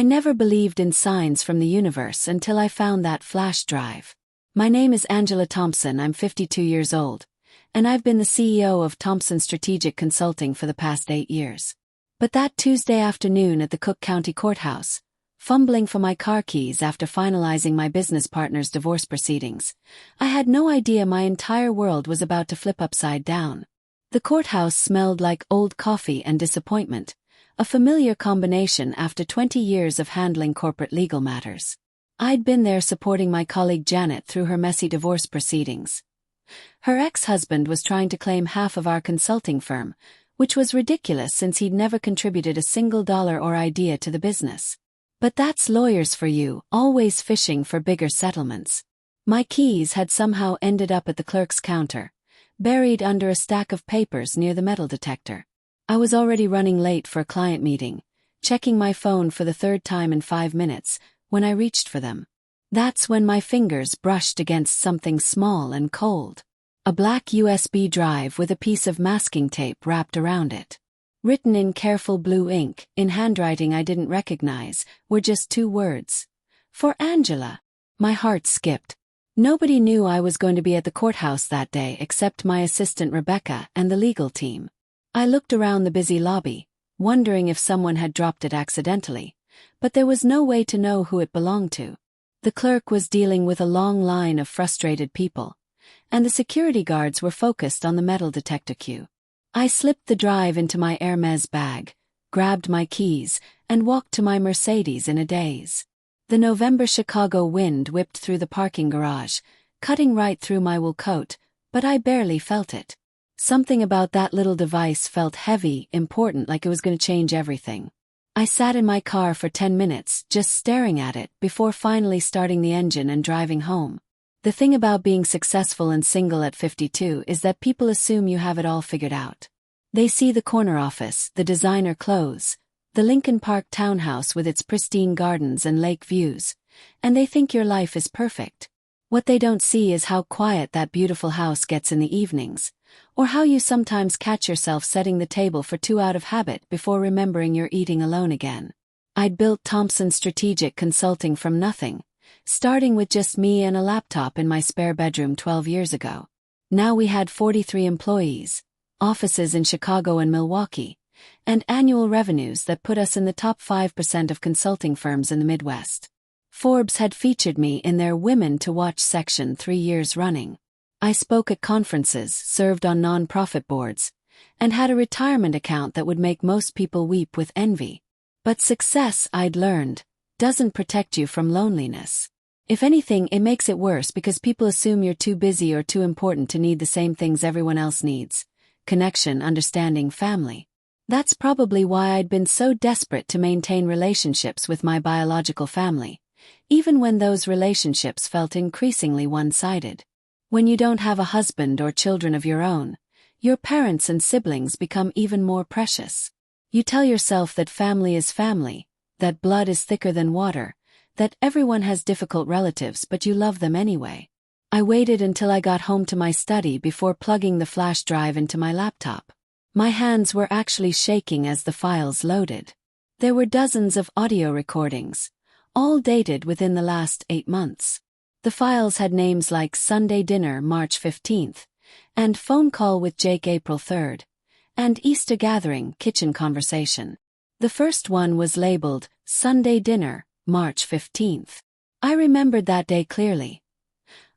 never believed in signs from the universe until I found that flash drive. My name is Angela Thompson, I'm 52 years old, and I've been the CEO of Thompson Strategic Consulting for the past 8 years. But that Tuesday afternoon at the Cook County Courthouse, fumbling for my car keys after finalizing my business partner's divorce proceedings, I had no idea my entire world was about to flip upside down. The courthouse smelled like old coffee and disappointment, a familiar combination after 20 years of handling corporate legal matters. I'd been there supporting my colleague Janet through her messy divorce proceedings. Her ex-husband was trying to claim half of our consulting firm, which was ridiculous since he'd never contributed a single dollar or idea to the business. But that's lawyers for you, always fishing for bigger settlements. My keys had somehow ended up at the clerk's counter, buried under a stack of papers near the metal detector. I was already running late for a client meeting, checking my phone for the third time in 5 minutes, when I reached for them. That's when my fingers brushed against something small and cold. A black USB drive with a piece of masking tape wrapped around it. Written in careful blue ink, in handwriting I didn't recognize, were just 2 words. For Angela. My heart skipped. Nobody knew I was going to be at the courthouse that day except my assistant Rebecca and the legal team. I looked around the busy lobby, wondering if someone had dropped it accidentally, but there was no way to know who it belonged to. The clerk was dealing with a long line of frustrated people, and the security guards were focused on the metal detector queue. I slipped the drive into my Hermes bag, grabbed my keys, and walked to my Mercedes in a daze. The November Chicago wind whipped through the parking garage, cutting right through my wool coat, but I barely felt it. Something about that little device felt heavy, important, like it was going to change everything. I sat in my car for 10 minutes, just staring at it, before finally starting the engine and driving home. The thing about being successful and single at 52 is that people assume you have it all figured out. They see the corner office, the designer clothes, the Lincoln Park townhouse with its pristine gardens and lake views, and they think your life is perfect. What they don't see is how quiet that beautiful house gets in the evenings, or how you sometimes catch yourself setting the table for 2 out of habit before remembering you're eating alone again. I'd built Thompson Strategic Consulting from nothing, starting with just me and a laptop in my spare bedroom 12 years ago. Now we had 43 employees, offices in Chicago and Milwaukee, and annual revenues that put us in the top 5% of consulting firms in the Midwest. Forbes had featured me in their Women to Watch section 3 years running. I spoke at conferences, served on non-profit boards, and had a retirement account that would make most people weep with envy. But success, I'd learned, doesn't protect you from loneliness. If anything, it makes it worse because people assume you're too busy or too important to need the same things everyone else needs: connection, understanding, family. That's probably why I'd been so desperate to maintain relationships with my biological family, even when those relationships felt increasingly one-sided. When you don't have a husband or children of your own, your parents and siblings become even more precious. You tell yourself that family is family, that blood is thicker than water, that everyone has difficult relatives, but you love them anyway. I waited until I got home to my study before plugging the flash drive into my laptop. My hands were actually shaking as the files loaded. There were dozens of audio recordings, all dated within the last 8 months. The files had names like Sunday Dinner, March 15th, and Phone Call with Jake, April 3rd, and Easter Gathering, Kitchen Conversation. The first one was labeled Sunday Dinner, March 15th. I remembered that day clearly.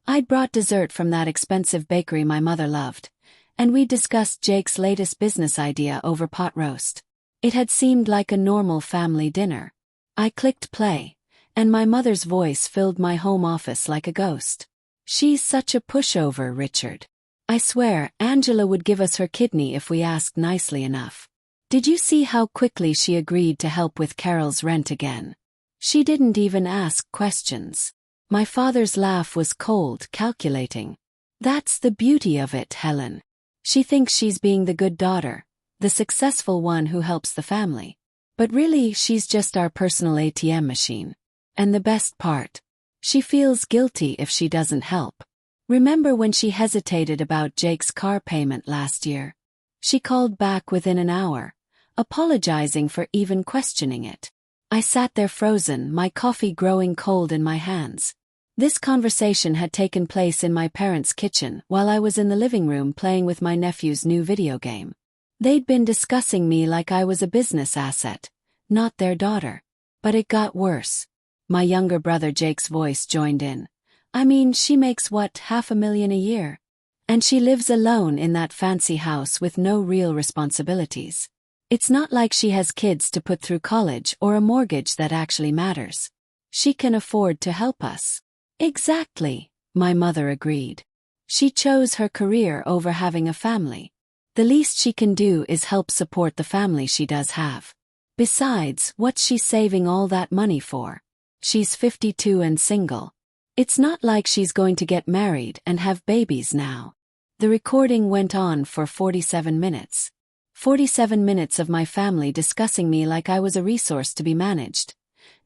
I'd brought dessert from that expensive bakery my mother loved, and we discussed Jake's latest business idea over pot roast. It had seemed like a normal family dinner. I clicked play, and my mother's voice filled my home office like a ghost. "She's such a pushover, Richard. I swear, Angela would give us her kidney if we asked nicely enough. Did you see how quickly she agreed to help with Carol's rent again? She didn't even ask questions." My father's laugh was cold, calculating. "That's the beauty of it, Helen. She thinks she's being the good daughter, the successful one who helps the family. But really, she's just our personal ATM machine. And the best part, she feels guilty if she doesn't help. Remember when she hesitated about Jake's car payment last year? She called back within an hour, apologizing for even questioning it. I sat there frozen, my coffee growing cold in my hands. This conversation had taken place in my parents' kitchen while I was in the living room playing with my nephew's new video game. They'd been discussing me like I was a business asset, not their daughter. But it got worse. My younger brother Jake's voice joined in. I mean, she makes what, $500,000 a year? And she lives alone in that fancy house with no real responsibilities. It's not like she has kids to put through college or a mortgage that actually matters. She can afford to help us. Exactly, my mother agreed. She chose her career over having a family. The least she can do is help support the family she does have. Besides, what's she saving all that money for? She's 52 and single. It's not like she's going to get married and have babies now. The recording went on for 47 minutes. 47 minutes of my family discussing me like I was a resource to be managed.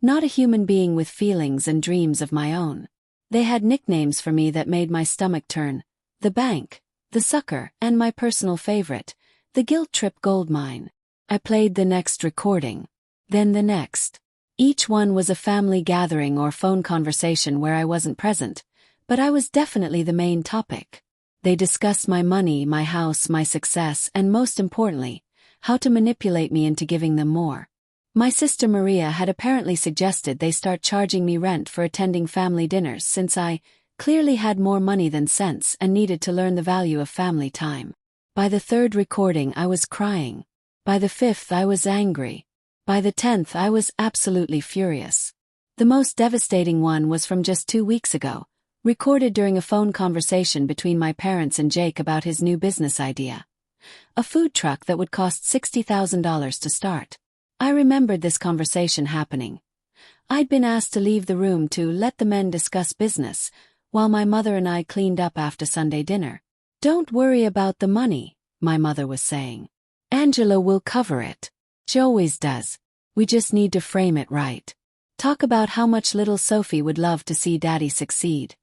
Not a human being with feelings and dreams of my own. They had nicknames for me that made my stomach turn. The bank, the sucker, and my personal favorite, the guilt trip goldmine. I played the next recording. Then the next. Each one was a family gathering or phone conversation where I wasn't present, but I was definitely the main topic. They discussed my money, my house, my success, and most importantly, how to manipulate me into giving them more. My sister Maria had apparently suggested they start charging me rent for attending family dinners since I clearly had more money than sense and needed to learn the value of family time. By the third recording I was crying. By the fifth I was angry. By the 10th I was absolutely furious. The most devastating one was from just 2 weeks ago, recorded during a phone conversation between my parents and Jake about his new business idea. A food truck that would cost $60,000 to start. I remembered this conversation happening. I'd been asked to leave the room to let the men discuss business, while my mother and I cleaned up after Sunday dinner. Don't worry about the money, my mother was saying. Angela will cover it. She always does. We just need to frame it right. Talk about how much little Sophie would love to see Daddy succeed.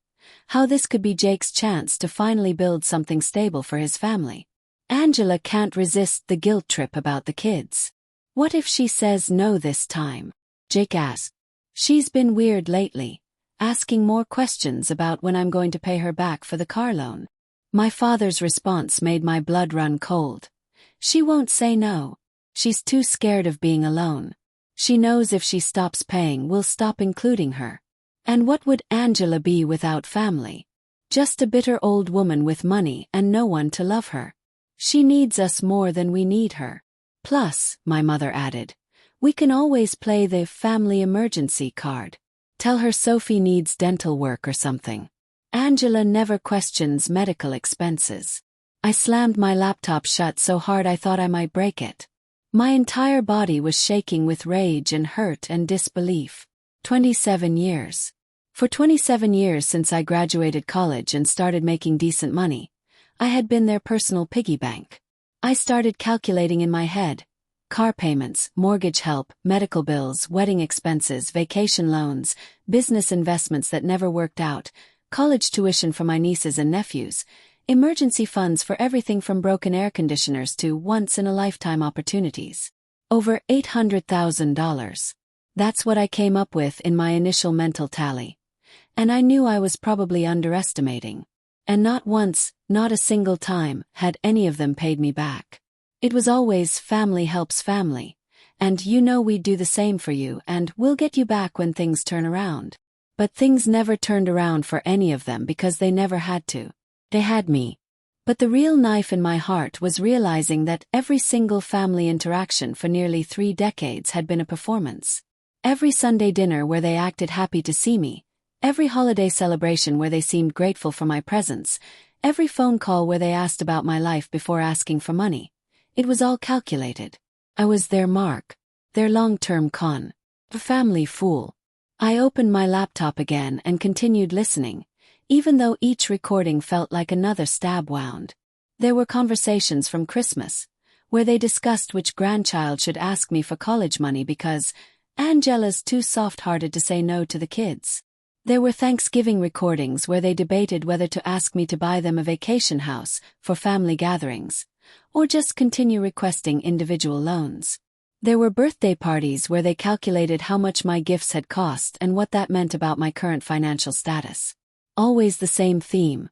How this could be Jake's chance to finally build something stable for his family. Angela can't resist the guilt trip about the kids. What if she says no this time? Jake asked. She's been weird lately, asking more questions about when I'm going to pay her back for the car loan. My father's response made my blood run cold. She won't say no. She's too scared of being alone. She knows if she stops paying, we'll stop including her. And what would Angela be without family? Just a bitter old woman with money and no one to love her. She needs us more than we need her. Plus, my mother added, we can always play the family emergency card. Tell her Sophie needs dental work or something. Angela never questions medical expenses. I slammed my laptop shut so hard I thought I might break it. My entire body was shaking with rage and hurt and disbelief. 27 years. For 27 years since I graduated college and started making decent money, I had been their personal piggy bank. I started calculating in my head. Car payments, mortgage help, medical bills, wedding expenses, vacation loans, business investments that never worked out, college tuition for my nieces and nephews, emergency funds for everything from broken air conditioners to once-in-a-lifetime opportunities. Over $800,000. That's what I came up with in my initial mental tally. And I knew I was probably underestimating. And not once, not a single time, had any of them paid me back. It was always family helps family. And you know we'd do the same for you and we'll get you back when things turn around. But things never turned around for any of them because they never had to. They had me. But the real knife in my heart was realizing that every single family interaction for nearly 3 decades had been a performance. Every Sunday dinner where they acted happy to see me, every holiday celebration where they seemed grateful for my presence, every phone call where they asked about my life before asking for money. It was all calculated. I was their mark, their long-term con, a family fool. I opened my laptop again and continued listening, even though each recording felt like another stab wound. There were conversations from Christmas, where they discussed which grandchild should ask me for college money because Angela's too soft-hearted to say no to the kids. There were Thanksgiving recordings where they debated whether to ask me to buy them a vacation house for family gatherings, or just continue requesting individual loans. There were birthday parties where they calculated how much my gifts had cost and what that meant about my current financial status. Always the same theme.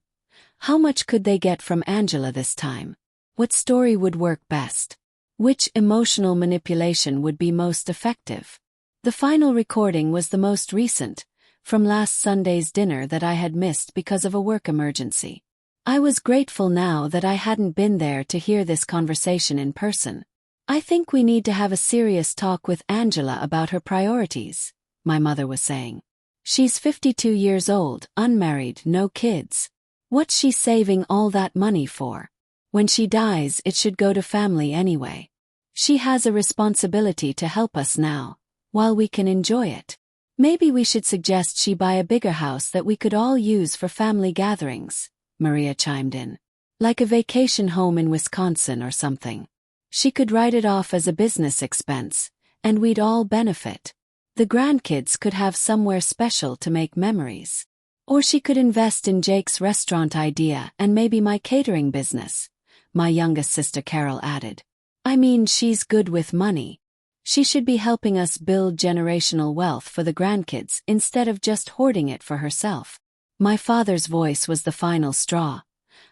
How much could they get from Angela this time? What story would work best? Which emotional manipulation would be most effective? The final recording was the most recent, from last Sunday's dinner that I had missed because of a work emergency. I was grateful now that I hadn't been there to hear this conversation in person. I think we need to have a serious talk with Angela about her priorities, my mother was saying. She's 52 years old, unmarried, no kids. What's she saving all that money for? When she dies, it should go to family anyway. She has a responsibility to help us now, while we can enjoy it. Maybe we should suggest she buy a bigger house that we could all use for family gatherings, Maria chimed in. Like a vacation home in Wisconsin or something. She could write it off as a business expense, and we'd all benefit. The grandkids could have somewhere special to make memories. Or she could invest in Jake's restaurant idea and maybe my catering business, my youngest sister Carol added. I mean, she's good with money. She should be helping us build generational wealth for the grandkids instead of just hoarding it for herself. My father's voice was the final straw.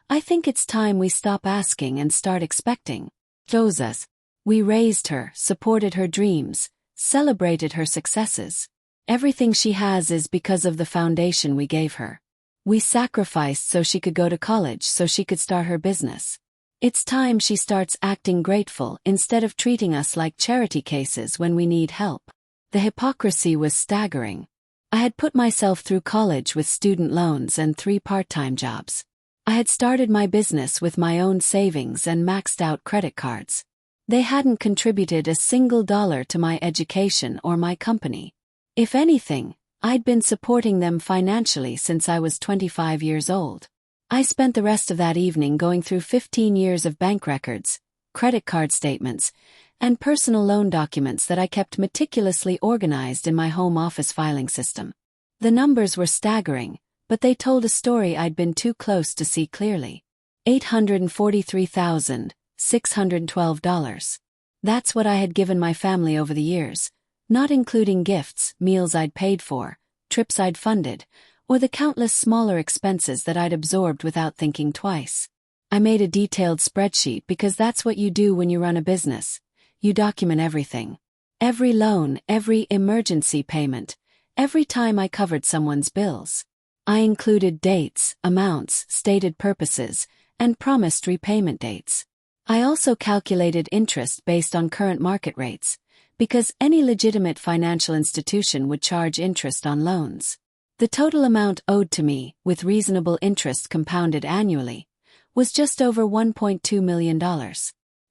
I think it's time we stop asking and start expecting. Shows us. We raised her, supported her dreams, celebrated her successes. Everything she has is because of the foundation we gave her. We sacrificed so she could go to college, so she could start her business. It's time she starts acting grateful instead of treating us like charity cases when we need help. The hypocrisy was staggering. I had put myself through college with student loans and 3 part-time jobs. I had started my business with my own savings and maxed out credit cards. They hadn't contributed a single dollar to my education or my company. If anything, I'd been supporting them financially since I was 25 years old. I spent the rest of that evening going through 15 years of bank records, credit card statements, and personal loan documents that I kept meticulously organized in my home office filing system. The numbers were staggering, but they told a story I'd been too close to see clearly. $843,612. That's what I had given my family over the years, not including gifts, meals I'd paid for, trips I'd funded, or the countless smaller expenses that I'd absorbed without thinking twice. I made a detailed spreadsheet because that's what you do when you run a business. You document everything. Every loan, every emergency payment, every time I covered someone's bills. I included dates, amounts, stated purposes, and promised repayment dates. I also calculated interest based on current market rates, because any legitimate financial institution would charge interest on loans. The total amount owed to me, with reasonable interest compounded annually, was just over $1.2 million.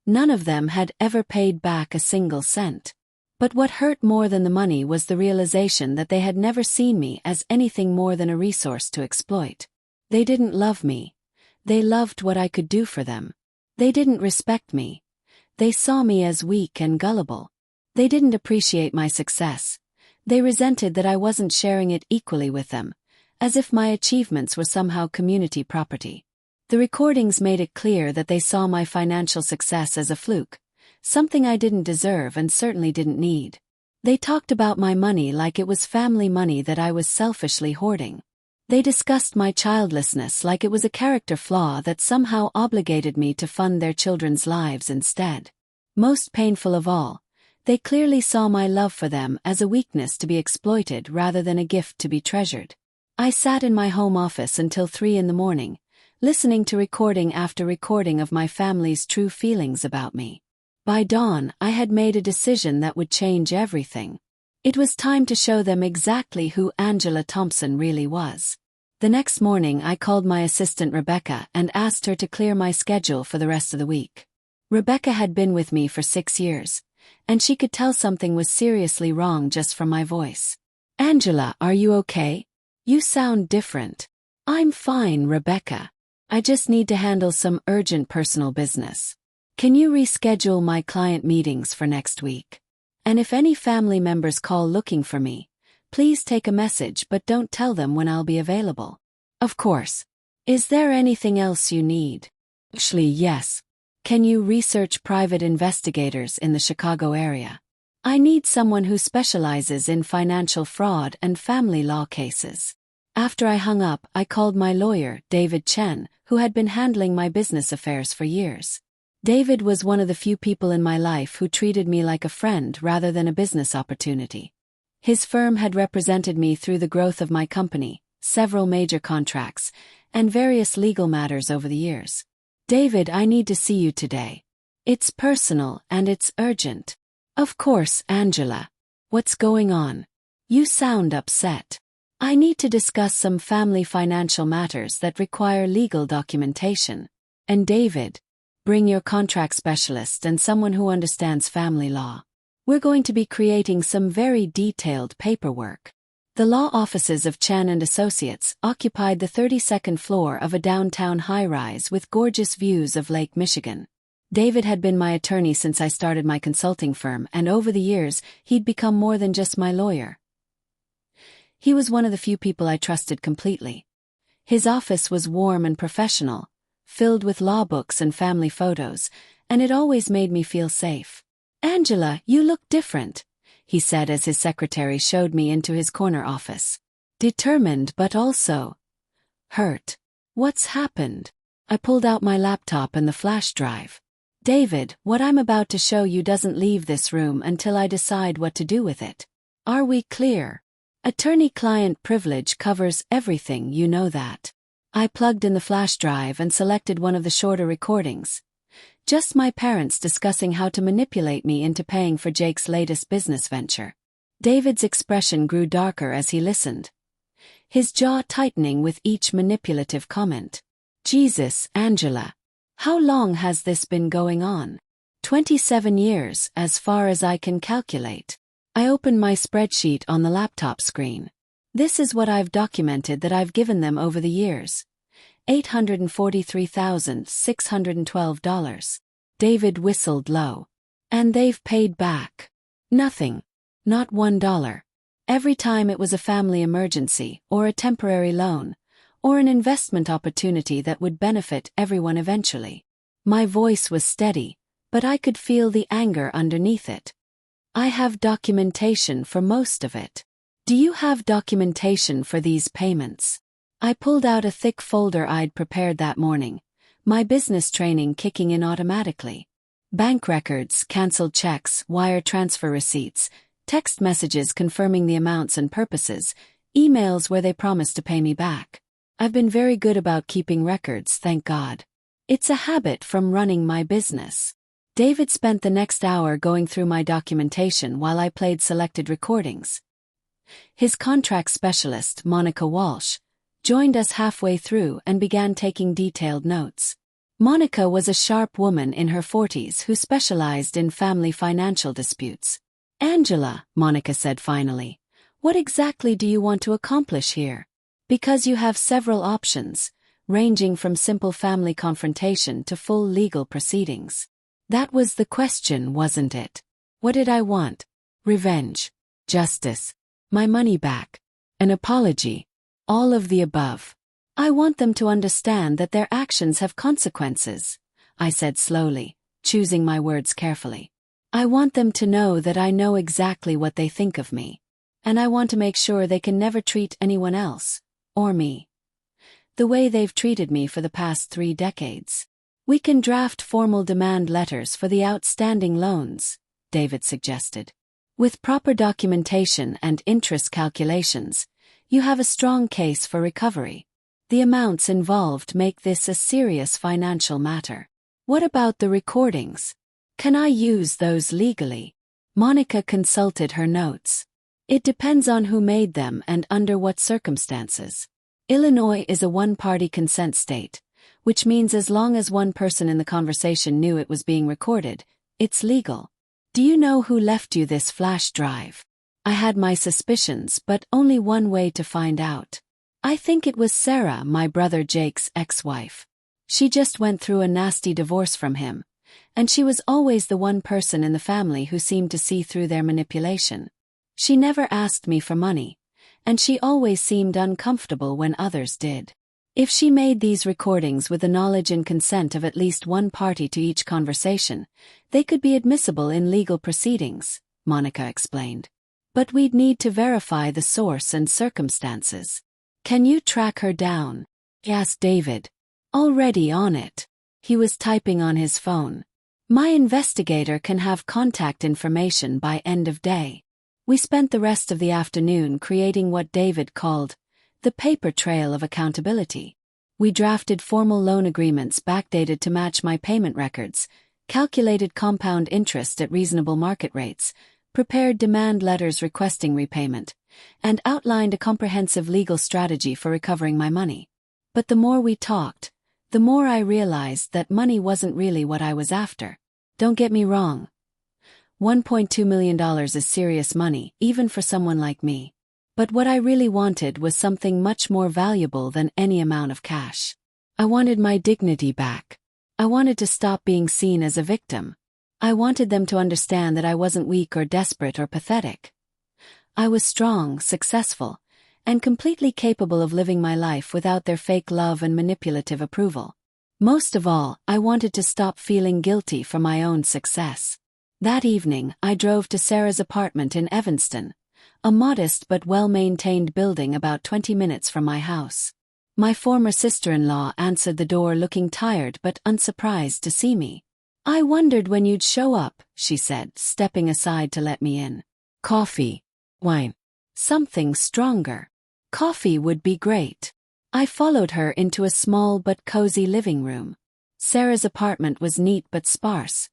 None of them had ever paid back a single cent. But what hurt more than the money was the realization that they had never seen me as anything more than a resource to exploit. They didn't love me. They loved what I could do for them. They didn't respect me. They saw me as weak and gullible. They didn't appreciate my success. They resented that I wasn't sharing it equally with them, as if my achievements were somehow community property. The recordings made it clear that they saw my financial success as a fluke, something I didn't deserve and certainly didn't need. They talked about my money like it was family money that I was selfishly hoarding. They discussed my childlessness like it was a character flaw that somehow obligated me to fund their children's lives instead. Most painful of all, they clearly saw my love for them as a weakness to be exploited rather than a gift to be treasured. I sat in my home office until 3 a.m, listening to recording after recording of my family's true feelings about me. By dawn, I had made a decision that would change everything. It was time to show them exactly who Angela Thompson really was. The next morning I called my assistant Rebecca and asked her to clear my schedule for the rest of the week. Rebecca had been with me for 6 years, and she could tell something was seriously wrong just from my voice. Angela, are you okay? You sound different. I'm fine, Rebecca. I just need to handle some urgent personal business. Can you reschedule my client meetings for next week? And if any family members call looking for me, please take a message but don't tell them when I'll be available. Of course. Is there anything else you need? Actually, yes. Can you research private investigators in the Chicago area? I need someone who specializes in financial fraud and family law cases. After I hung up, I called my lawyer, David Chen, who had been handling my business affairs for years. David was one of the few people in my life who treated me like a friend rather than a business opportunity. His firm had represented me through the growth of my company, several major contracts, and various legal matters over the years. David, I need to see you today. It's personal and it's urgent. Of course, Angela. What's going on? You sound upset. I need to discuss some family financial matters that require legal documentation. And David, bring your contract specialist and someone who understands family law. We're going to be creating some very detailed paperwork. The law offices of Chen and Associates occupied the 32nd floor of a downtown high-rise with gorgeous views of Lake Michigan. David had been my attorney since I started my consulting firm, and over the years, he'd become more than just my lawyer. He was one of the few people I trusted completely. His office was warm and professional, filled with law books and family photos, and it always made me feel safe. Angela, you look different, he said as his secretary showed me into his corner office. Determined but also hurt. What's happened? I pulled out my laptop and the flash drive. David, what I'm about to show you doesn't leave this room until I decide what to do with it. Are we clear? Attorney-client privilege covers everything, you know that. I plugged in the flash drive and selected one of the shorter recordings. Just my parents discussing how to manipulate me into paying for Jake's latest business venture. David's expression grew darker as he listened, his jaw tightening with each manipulative comment. Jesus, Angela. How long has this been going on? 27 years, as far as I can calculate. I opened my spreadsheet on the laptop screen. This is what I've documented that I've given them over the years. $843,612. David whistled low. And they've paid back. Nothing. Not $1. Every time it was a family emergency, or a temporary loan, or an investment opportunity that would benefit everyone eventually. My voice was steady, but I could feel the anger underneath it. I have documentation for most of it. Do you have documentation for these payments? I pulled out a thick folder I'd prepared that morning, my business training kicking in automatically. Bank records, canceled checks, wire transfer receipts, text messages confirming the amounts and purposes, emails where they promised to pay me back. I've been very good about keeping records, thank God. It's a habit from running my business. David spent the next hour going through my documentation while I played selected recordings. His contract specialist, Monica Walsh, joined us halfway through and began taking detailed notes. Monica was a sharp woman in her 40s who specialized in family financial disputes. Angela, Monica said finally, what exactly do you want to accomplish here? Because you have several options, ranging from simple family confrontation to full legal proceedings. That was the question, wasn't it? What did I want? Revenge. Justice. My money back. An apology. All of the above. I want them to understand that their actions have consequences, I said slowly, choosing my words carefully. I want them to know that I know exactly what they think of me. And I want to make sure they can never treat anyone else, or me, the way they've treated me for the past 3 decades. We can draft formal demand letters for the outstanding loans, David suggested. With proper documentation and interest calculations, you have a strong case for recovery. The amounts involved make this a serious financial matter. What about the recordings? Can I use those legally? Monica consulted her notes. It depends on who made them and under what circumstances. Illinois is a one-party consent state, which means as long as one person in the conversation knew it was being recorded, it's legal. Do you know who left you this flash drive? I had my suspicions, but only one way to find out. I think it was Sarah, my brother Jake's ex-wife. She just went through a nasty divorce from him, and she was always the one person in the family who seemed to see through their manipulation. She never asked me for money, and she always seemed uncomfortable when others did. If she made these recordings with the knowledge and consent of at least one party to each conversation, they could be admissible in legal proceedings, Monica explained. But we'd need to verify the source and circumstances. Can you track her down? Asked David. Already on it. He was typing on his phone. My investigator can have contact information by end of day. We spent the rest of the afternoon creating what David called the paper trail of accountability. We drafted formal loan agreements backdated to match my payment records, calculated compound interest at reasonable market rates, prepared demand letters requesting repayment, and outlined a comprehensive legal strategy for recovering my money. But the more we talked, the more I realized that money wasn't really what I was after. Don't get me wrong. $1.2 million is serious money, even for someone like me. But what I really wanted was something much more valuable than any amount of cash. I wanted my dignity back. I wanted to stop being seen as a victim. I wanted them to understand that I wasn't weak or desperate or pathetic. I was strong, successful, and completely capable of living my life without their fake love and manipulative approval. Most of all, I wanted to stop feeling guilty for my own success. That evening, I drove to Sarah's apartment in Evanston, a modest but well-maintained building about 20 minutes from my house. My former sister-in-law answered the door looking tired but unsurprised to see me. I wondered when you'd show up, she said, stepping aside to let me in. Coffee. Wine. Something stronger. Coffee would be great. I followed her into a small but cozy living room. Sarah's apartment was neat but sparse.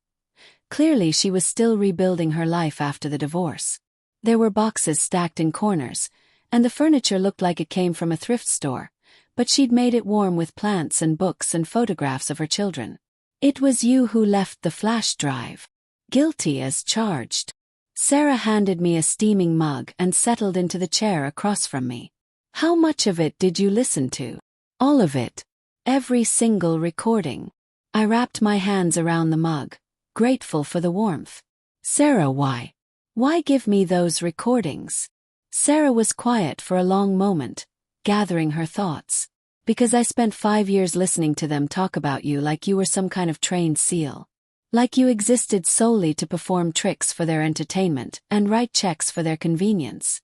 Clearly she was still rebuilding her life after the divorce. There were boxes stacked in corners, and the furniture looked like it came from a thrift store, but she'd made it warm with plants and books and photographs of her children. It was you who left the flash drive. Guilty as charged. Sarah handed me a steaming mug and settled into the chair across from me. How much of it did you listen to? All of it. Every single recording. I wrapped my hands around the mug, grateful for the warmth. Sarah, why? Why give me those recordings? Sarah was quiet for a long moment, gathering her thoughts. Because I spent 5 years listening to them talk about you like you were some kind of trained SEAL. Like you existed solely to perform tricks for their entertainment and write checks for their convenience.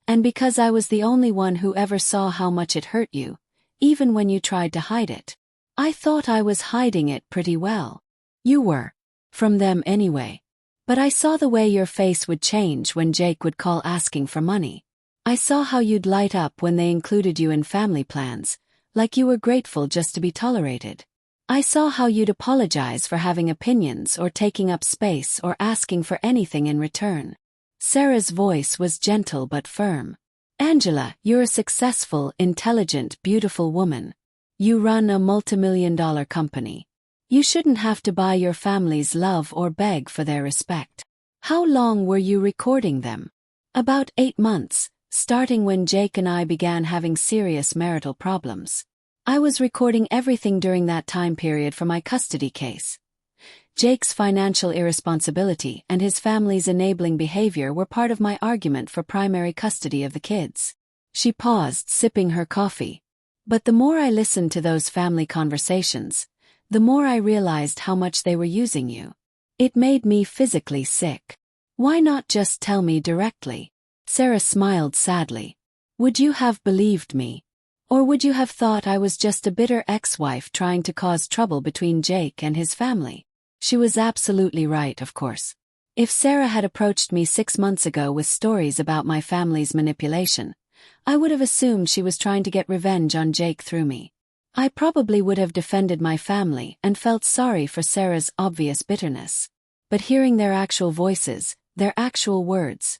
And because I was the only one who ever saw how much it hurt you, even when you tried to hide it. I thought I was hiding it pretty well. You were. From them anyway. But I saw the way your face would change when Jake would call asking for money. I saw how you'd light up when they included you in family plans, like you were grateful just to be tolerated. I saw how you'd apologize for having opinions or taking up space or asking for anything in return. Sarah's voice was gentle but firm. Angela, you're a successful, intelligent, beautiful woman. You run a multimillion-dollar company. You shouldn't have to buy your family's love or beg for their respect. How long were you recording them? About 8 months, starting when Jake and I began having serious marital problems. I was recording everything during that time period for my custody case. Jake's financial irresponsibility and his family's enabling behavior were part of my argument for primary custody of the kids. She paused, sipping her coffee. But the more I listened to those family conversations, the more I realized how much they were using you. It made me physically sick. Why not just tell me directly? Sarah smiled sadly. Would you have believed me? Or would you have thought I was just a bitter ex-wife trying to cause trouble between Jake and his family? She was absolutely right, of course. If Sarah had approached me 6 months ago with stories about my family's manipulation, I would have assumed she was trying to get revenge on Jake through me. I probably would have defended my family and felt sorry for Sarah's obvious bitterness. But hearing their actual voices, their actual words,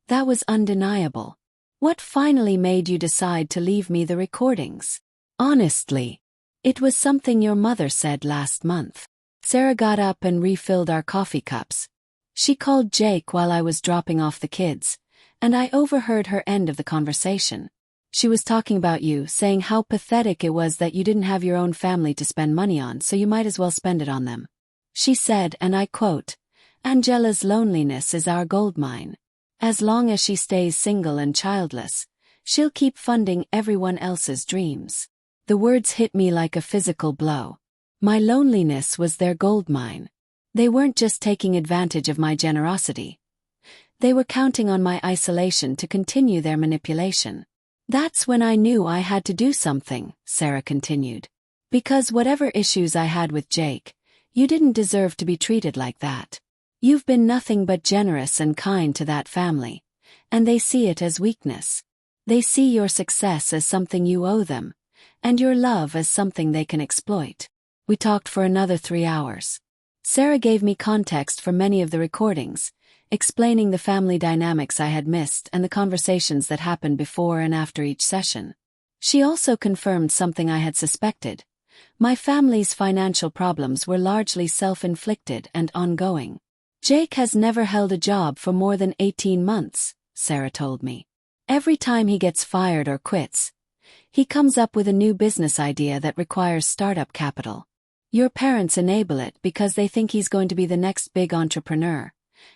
that was undeniable. What finally made you decide to leave me the recordings? Honestly, it was something your mother said last month. Sarah got up and refilled our coffee cups. She called Jake while I was dropping off the kids, and I overheard her end of the conversation. She was talking about you, saying how pathetic it was that you didn't have your own family to spend money on, so you might as well spend it on them. She said, and I quote, "Angela's loneliness is our goldmine. As long as she stays single and childless, she'll keep funding everyone else's dreams." The words hit me like a physical blow. My loneliness was their goldmine. They weren't just taking advantage of my generosity. They were counting on my isolation to continue their manipulation. That's when I knew I had to do something, Sarah continued. Because whatever issues I had with Jake, you didn't deserve to be treated like that. You've been nothing but generous and kind to that family, and they see it as weakness. They see your success as something you owe them, and your love as something they can exploit. We talked for another 3 hours. Sarah gave me context for many of the recordings, explaining the family dynamics I had missed and the conversations that happened before and after each session. She also confirmed something I had suspected. My family's financial problems were largely self-inflicted and ongoing. Jake has never held a job for more than 18 months, Sarah told me. Every time he gets fired or quits, he comes up with a new business idea that requires startup capital. Your parents enable it because they think he's going to be the next big entrepreneur,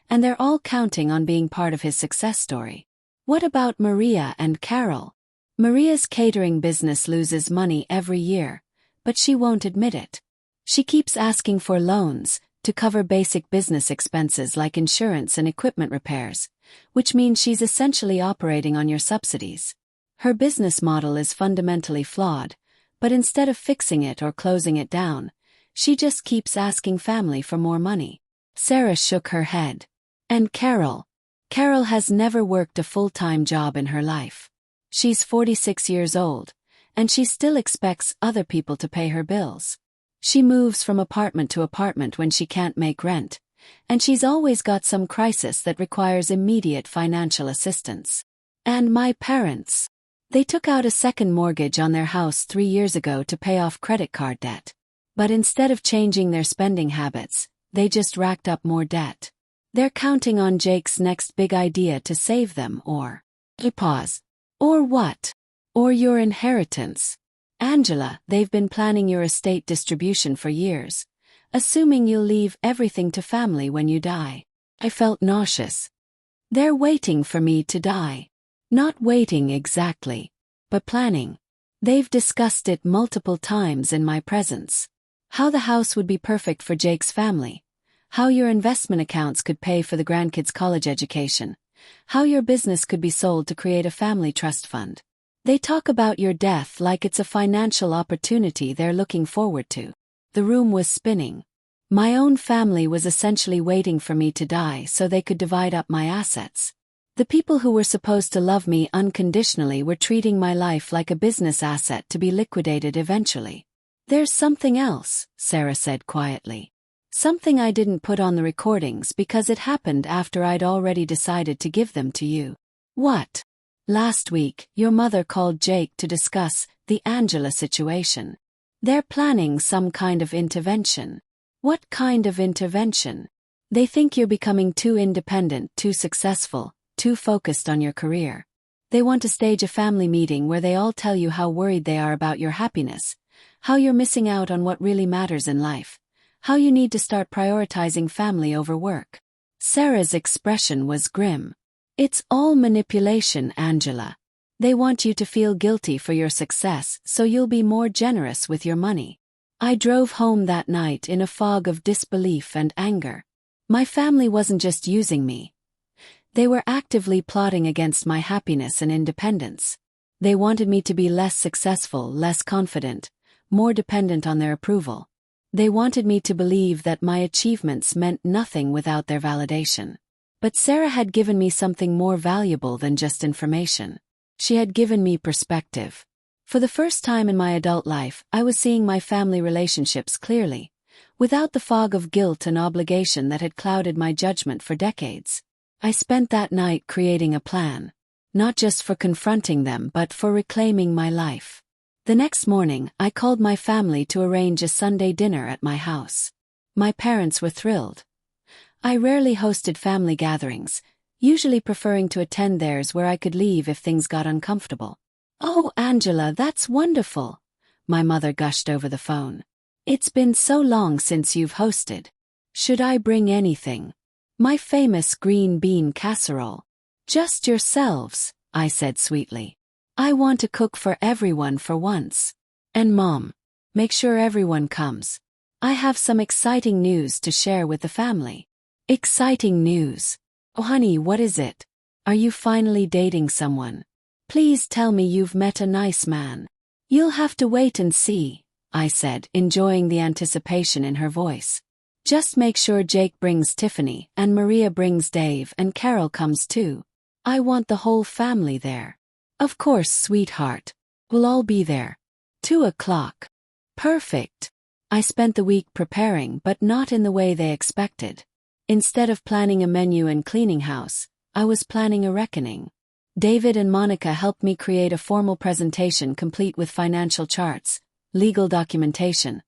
and they're all counting on being part of his success story. What about Maria and Carol? Maria's catering business loses money every year, but she won't admit it. She keeps asking for loans to cover basic business expenses like insurance and equipment repairs, which means she's essentially operating on your subsidies. Her business model is fundamentally flawed, but instead of fixing it or closing it down, she just keeps asking family for more money. Sarah shook her head. And Carol? Carol has never worked a full-time job in her life. She's 46 years old, and she still expects other people to pay her bills. She moves from apartment to apartment when she can't make rent, and she's always got some crisis that requires immediate financial assistance. And my parents? They took out a second mortgage on their house 3 years ago to pay off credit card debt. But instead of changing their spending habits, they just racked up more debt. They're counting on Jake's next big idea to save them or... Pause. Or what? Or your inheritance. Angela, they've been planning your estate distribution for years, assuming you'll leave everything to family when you die. I felt nauseous. They're waiting for me to die. Not waiting exactly, but planning. They've discussed it multiple times in my presence. How the house would be perfect for Jake's family. How your investment accounts could pay for the grandkids' college education. How your business could be sold to create a family trust fund. They talk about your death like it's a financial opportunity they're looking forward to. The room was spinning. My own family was essentially waiting for me to die so they could divide up my assets. The people who were supposed to love me unconditionally were treating my life like a business asset to be liquidated eventually. There's something else, Sarah said quietly. Something I didn't put on the recordings because it happened after I'd already decided to give them to you. What? Last week, your mother called Jake to discuss the Angela situation. They're planning some kind of intervention. What kind of intervention? They think you're becoming too independent, too successful, too focused on your career. They want to stage a family meeting where they all tell you how worried they are about your happiness, how you're missing out on what really matters in life, how you need to start prioritizing family over work. Sarah's expression was grim. It's all manipulation, Angela. They want you to feel guilty for your success so you'll be more generous with your money. I drove home that night in a fog of disbelief and anger. My family wasn't just using me. They were actively plotting against my happiness and independence. They wanted me to be less successful, less confident, more dependent on their approval. They wanted me to believe that my achievements meant nothing without their validation. But Sarah had given me something more valuable than just information. She had given me perspective. For the first time in my adult life, I was seeing my family relationships clearly, without the fog of guilt and obligation that had clouded my judgment for decades. I spent that night creating a plan, not just for confronting them but for reclaiming my life. The next morning, I called my family to arrange a Sunday dinner at my house. My parents were thrilled. I rarely hosted family gatherings, usually preferring to attend theirs where I could leave if things got uncomfortable. "Oh, Angela, that's wonderful," my mother gushed over the phone. "It's been so long since you've hosted. Should I bring anything?" "My famous green bean casserole." "Just yourselves," I said sweetly. "I want to cook for everyone for once." And Mom, make sure everyone comes. I have some exciting news to share with the family. Exciting news. Oh honey, what is it? Are you finally dating someone? Please tell me you've met a nice man. You'll have to wait and see, I said, enjoying the anticipation in her voice. Just make sure Jake brings Tiffany and Maria brings Dave and Carol comes too. I want the whole family there. Of course, sweetheart. We'll all be there. 2:00. Perfect. I spent the week preparing, but not in the way they expected. Instead of planning a menu and cleaning house, I was planning a reckoning. David and Monica helped me create a formal presentation complete with financial charts, legal documentation,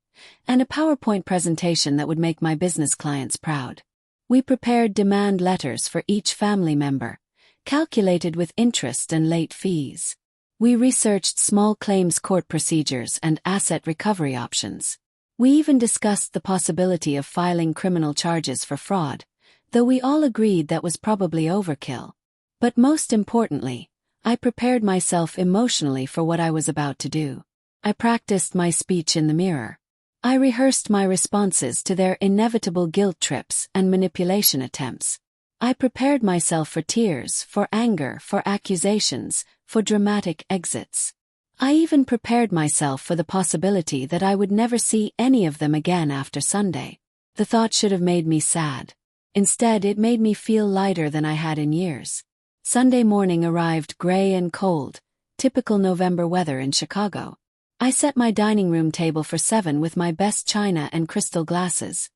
and a PowerPoint presentation that would make my business clients proud. We prepared demand letters for each family member, calculated with interest and late fees. We researched small claims court procedures and asset recovery options. We even discussed the possibility of filing criminal charges for fraud, though we all agreed that was probably overkill. But most importantly, I prepared myself emotionally for what I was about to do. I practiced my speech in the mirror. I rehearsed my responses to their inevitable guilt trips and manipulation attempts. I prepared myself for tears, for anger, for accusations, for dramatic exits. I even prepared myself for the possibility that I would never see any of them again after Sunday. The thought should have made me sad. Instead, it made me feel lighter than I had in years. Sunday morning arrived gray and cold, typical November weather in Chicago. I set my dining room table for 7 with my best china and crystal glasses.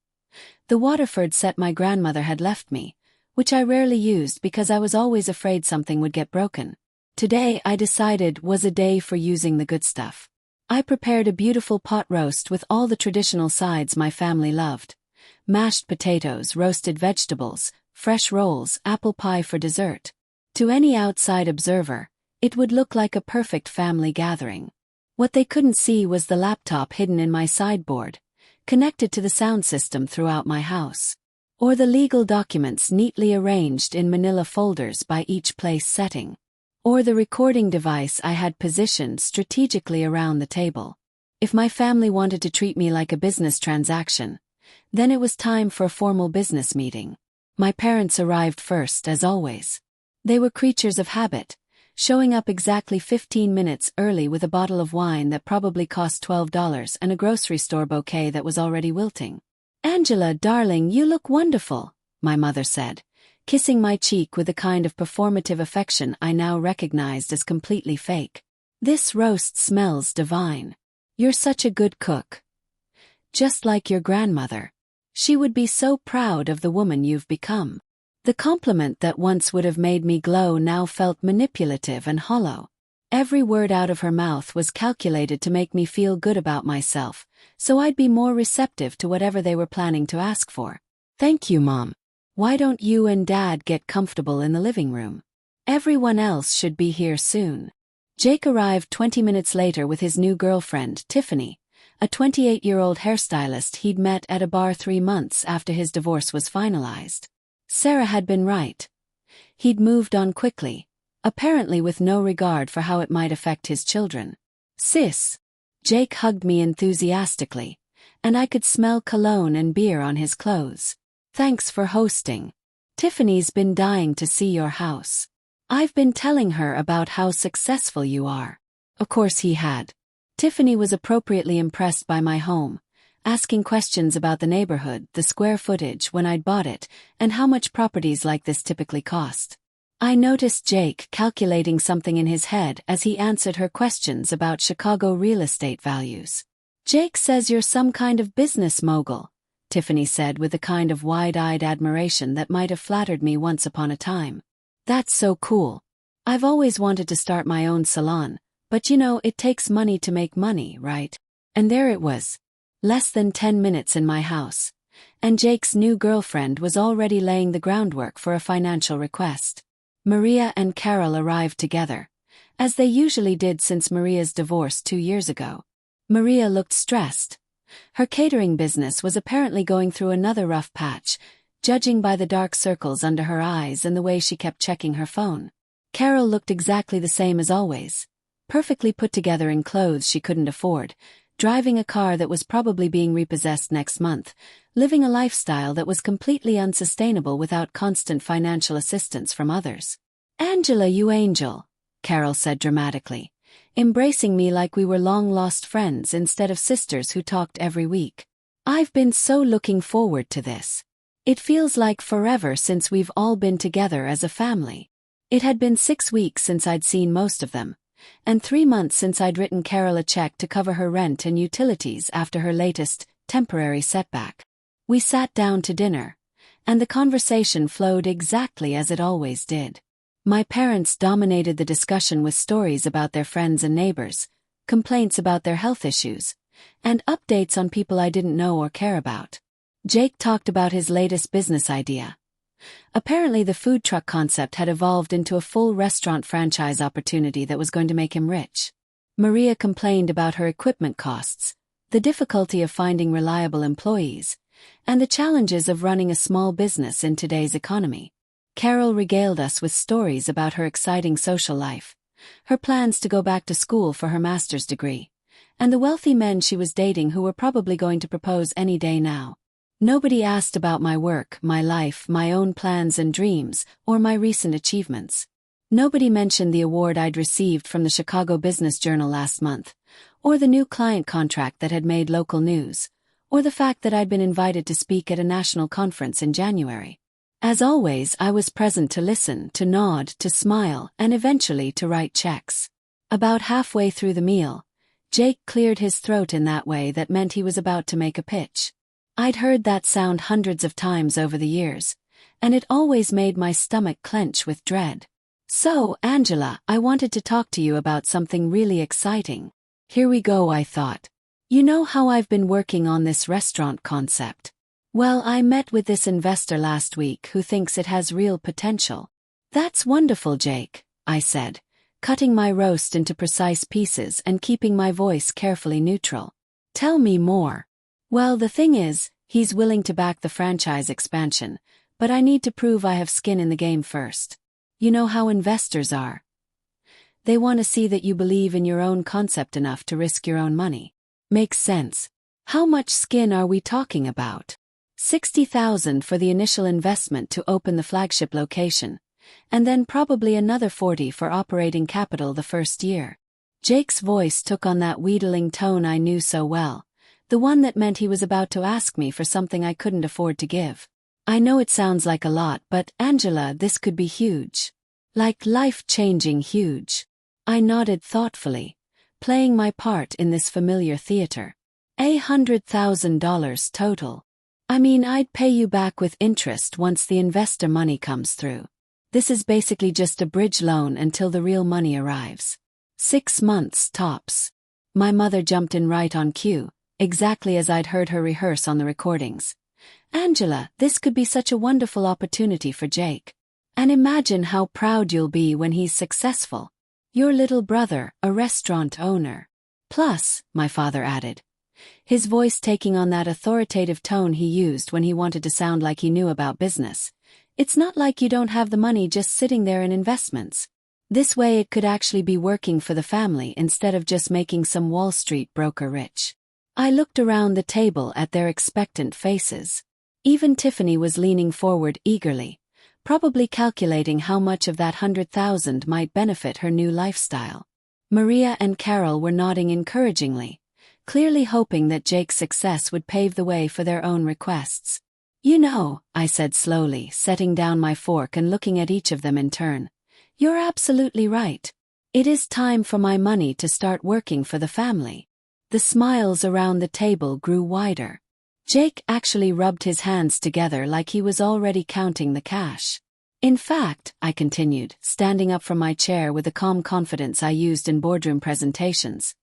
The Waterford set my grandmother had left me, which I rarely used because I was always afraid something would get broken. Today, I decided, was a day for using the good stuff. I prepared a beautiful pot roast with all the traditional sides my family loved. Mashed potatoes, roasted vegetables, fresh rolls, apple pie for dessert. To any outside observer, it would look like a perfect family gathering. What they couldn't see was the laptop hidden in my sideboard, connected to the sound system throughout my house. Or the legal documents neatly arranged in manila folders by each place setting. Or the recording device I had positioned strategically around the table. If my family wanted to treat me like a business transaction, then it was time for a formal business meeting. My parents arrived first, as always. They were creatures of habit, showing up exactly 15 minutes early with a bottle of wine that probably cost $12 and a grocery store bouquet that was already wilting. "Angela, darling, you look wonderful," my mother said, kissing my cheek with a kind of performative affection I now recognized as completely fake. "This roast smells divine. You're such a good cook. Just like your grandmother. She would be so proud of the woman you've become." The compliment that once would have made me glow now felt manipulative and hollow. Every word out of her mouth was calculated to make me feel good about myself, so I'd be more receptive to whatever they were planning to ask for. "Thank you, Mom. Why don't you and Dad get comfortable in the living room? Everyone else should be here soon." Jake arrived 20 minutes later with his new girlfriend, Tiffany, a 28-year-old hairstylist he'd met at a bar 3 months after his divorce was finalized. Sarah had been right. He'd moved on quickly, apparently with no regard for how it might affect his children. "Sis." Jake hugged me enthusiastically, and I could smell cologne and beer on his clothes. "Thanks for hosting. Tiffany's been dying to see your house. I've been telling her about how successful you are." Of course he had. Tiffany was appropriately impressed by my home, asking questions about the neighborhood, the square footage when I'd bought it, and how much properties like this typically cost. I noticed Jake calculating something in his head as he answered her questions about Chicago real estate values. "Jake says you're some kind of business mogul," Tiffany said with the kind of wide-eyed admiration that might have flattered me once upon a time. "That's so cool. I've always wanted to start my own salon, but it takes money to make money, right?" And there it was. Less than 10 minutes in my house, and Jake's new girlfriend was already laying the groundwork for a financial request. Maria and Carol arrived together, as they usually did since Maria's divorce 2 years ago. Maria looked stressed. Her catering business was apparently going through another rough patch, judging by the dark circles under her eyes and the way she kept checking her phone. Carol looked exactly the same as always, perfectly put together in clothes she couldn't afford, driving a car that was probably being repossessed next month, living a lifestyle that was completely unsustainable without constant financial assistance from others. "Angela, you angel," Carol said dramatically, embracing me like we were long-lost friends instead of sisters who talked every week. "I've been so looking forward to this. It feels like forever since we've all been together as a family." It had been 6 weeks since I'd seen most of them, and 3 months since I'd written Carol a check to cover her rent and utilities after her latest, temporary setback. We sat down to dinner, and the conversation flowed exactly as it always did. My parents dominated the discussion with stories about their friends and neighbors, complaints about their health issues, and updates on people I didn't know or care about. Jake talked about his latest business idea. Apparently the food truck concept had evolved into a full restaurant franchise opportunity that was going to make him rich. Maria complained about her equipment costs, the difficulty of finding reliable employees, and the challenges of running a small business in today's economy. Carol regaled us with stories about her exciting social life, her plans to go back to school for her master's degree, and the wealthy men she was dating who were probably going to propose any day now. Nobody asked about my work, my life, my own plans and dreams, or my recent achievements. Nobody mentioned the award I'd received from the Chicago Business Journal last month, or the new client contract that had made local news, or the fact that I'd been invited to speak at a national conference in January. As always, I was present to listen, to nod, to smile, and eventually to write checks. About halfway through the meal, Jake cleared his throat in that way that meant he was about to make a pitch. I'd heard that sound hundreds of times over the years, and it always made my stomach clench with dread. "So, Angela, I wanted to talk to you about something really exciting." Here we go, I thought. "You know how I've been working on this restaurant concept? Well, I met with this investor last week who thinks it has real potential." "That's wonderful, Jake," I said, cutting my roast into precise pieces and keeping my voice carefully neutral. "Tell me more." "Well, the thing is, he's willing to back the franchise expansion, but I need to prove I have skin in the game first. You know how investors are. They want to see that you believe in your own concept enough to risk your own money." "Makes sense. How much skin are we talking about?" $60,000 for the initial investment to open the flagship location, and then probably another $40,000 for operating capital the first year. Jake's voice took on that wheedling tone I knew so well, the one that meant he was about to ask me for something I couldn't afford to give. "I know it sounds like a lot, but Angela, this could be huge. Like life-changing huge." I nodded thoughtfully, playing my part in this familiar theater. $100,000 total. I mean, I'd pay you back with interest once the investor money comes through. This is basically just a bridge loan until the real money arrives. 6 months tops. My mother jumped in right on cue, exactly as I'd heard her rehearse on the recordings. "Angela, this could be such a wonderful opportunity for Jake. And imagine how proud you'll be when he's successful. Your little brother, a restaurant owner. Plus," my father added, his voice taking on that authoritative tone he used when he wanted to sound like he knew about business, "it's not like you don't have the money just sitting there in investments. This way it could actually be working for the family instead of just making some Wall Street broker rich." I looked around the table at their expectant faces. Even Tiffany was leaning forward eagerly, probably calculating how much of that $100,000 might benefit her new lifestyle. Maria and Carol were nodding encouragingly, clearly hoping that Jake's success would pave the way for their own requests. "You know," I said slowly, setting down my fork and looking at each of them in turn, "you're absolutely right. It is time for my money to start working for the family." The smiles around the table grew wider. Jake actually rubbed his hands together like he was already counting the cash. "In fact," I continued, standing up from my chair with the calm confidence I used in boardroom presentations,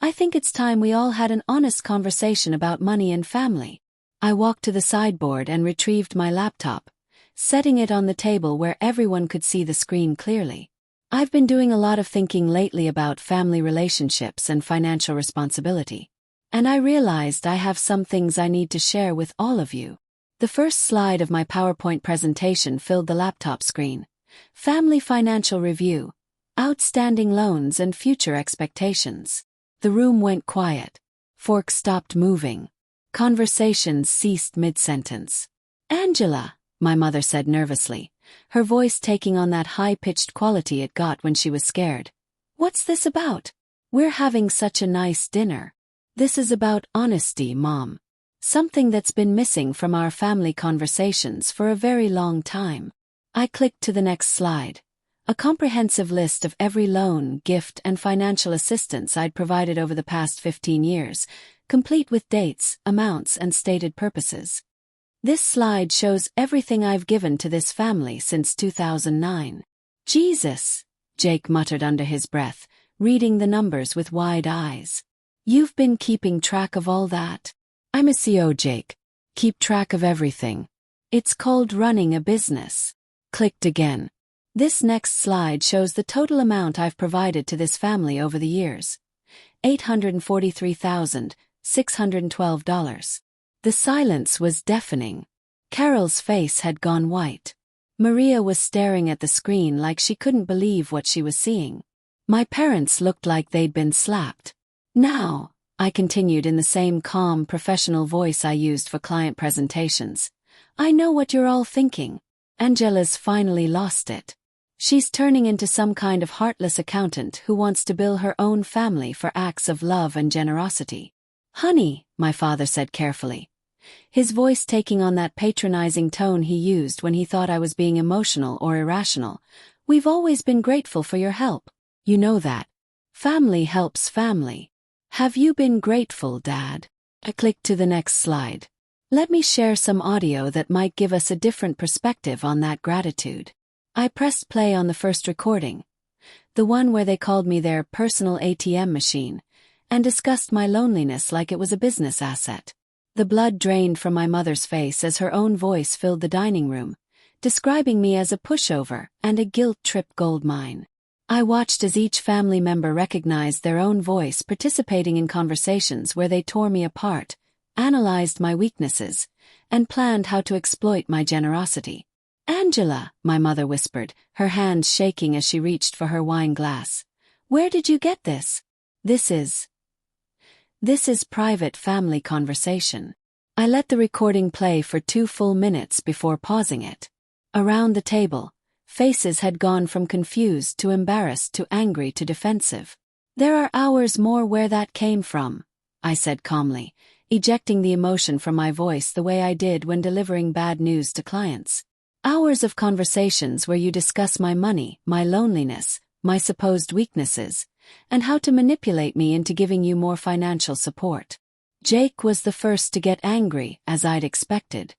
"I think it's time we all had an honest conversation about money and family." I walked to the sideboard and retrieved my laptop, setting it on the table where everyone could see the screen clearly. I've been doing a lot of thinking lately about family relationships and financial responsibility, and I realized I have some things I need to share with all of you. The first slide of my PowerPoint presentation filled the laptop screen. Family Financial Review, outstanding loans and future expectations. The room went quiet. Forks stopped moving. Conversations ceased mid-sentence. "Angela," my mother said nervously, her voice taking on that high-pitched quality it got when she was scared. "What's this about? We're having such a nice dinner." "This is about honesty, Mom. Something that's been missing from our family conversations for a very long time." I clicked to the next slide. A comprehensive list of every loan, gift, and financial assistance I'd provided over the past 15 years, complete with dates, amounts, and stated purposes. "This slide shows everything I've given to this family since 2009. "Jesus," Jake muttered under his breath, reading the numbers with wide eyes. "You've been keeping track of all that?" "I'm a CEO, Jake. Keep track of everything. It's called running a business." Clicked again. This next slide shows the total amount I've provided to this family over the years. $843,612. The silence was deafening. Carol's face had gone white. Maria was staring at the screen like she couldn't believe what she was seeing. My parents looked like they'd been slapped. "Now," I continued in the same calm, professional voice I used for client presentations, "I know what you're all thinking. Angela's finally lost it. She's turning into some kind of heartless accountant who wants to bill her own family for acts of love and generosity." "Honey," my father said carefully, his voice taking on that patronizing tone he used when he thought I was being emotional or irrational, "we've always been grateful for your help. You know that. Family helps family. Have you been grateful, Dad?" I clicked to the next slide. Let me share some audio that might give us a different perspective on that gratitude. I pressed play on the first recording, the one where they called me their personal ATM machine, and discussed my loneliness like it was a business asset. The blood drained from my mother's face as her own voice filled the dining room, describing me as a pushover and a guilt-trip goldmine. I watched as each family member recognized their own voice participating in conversations where they tore me apart, analyzed my weaknesses, and planned how to exploit my generosity. "Angela," my mother whispered, her hands shaking as she reached for her wine glass. "Where did you get this? This is private family conversation." I let the recording play for 2 full minutes before pausing it. Around the table, faces had gone from confused to embarrassed to angry to defensive. "There are hours more where that came from," I said calmly, ejecting the emotion from my voice the way I did when delivering bad news to clients. "Hours of conversations where you discuss my money, my loneliness, my supposed weaknesses, and how to manipulate me into giving you more financial support." Jake was the first to get angry, as I'd expected.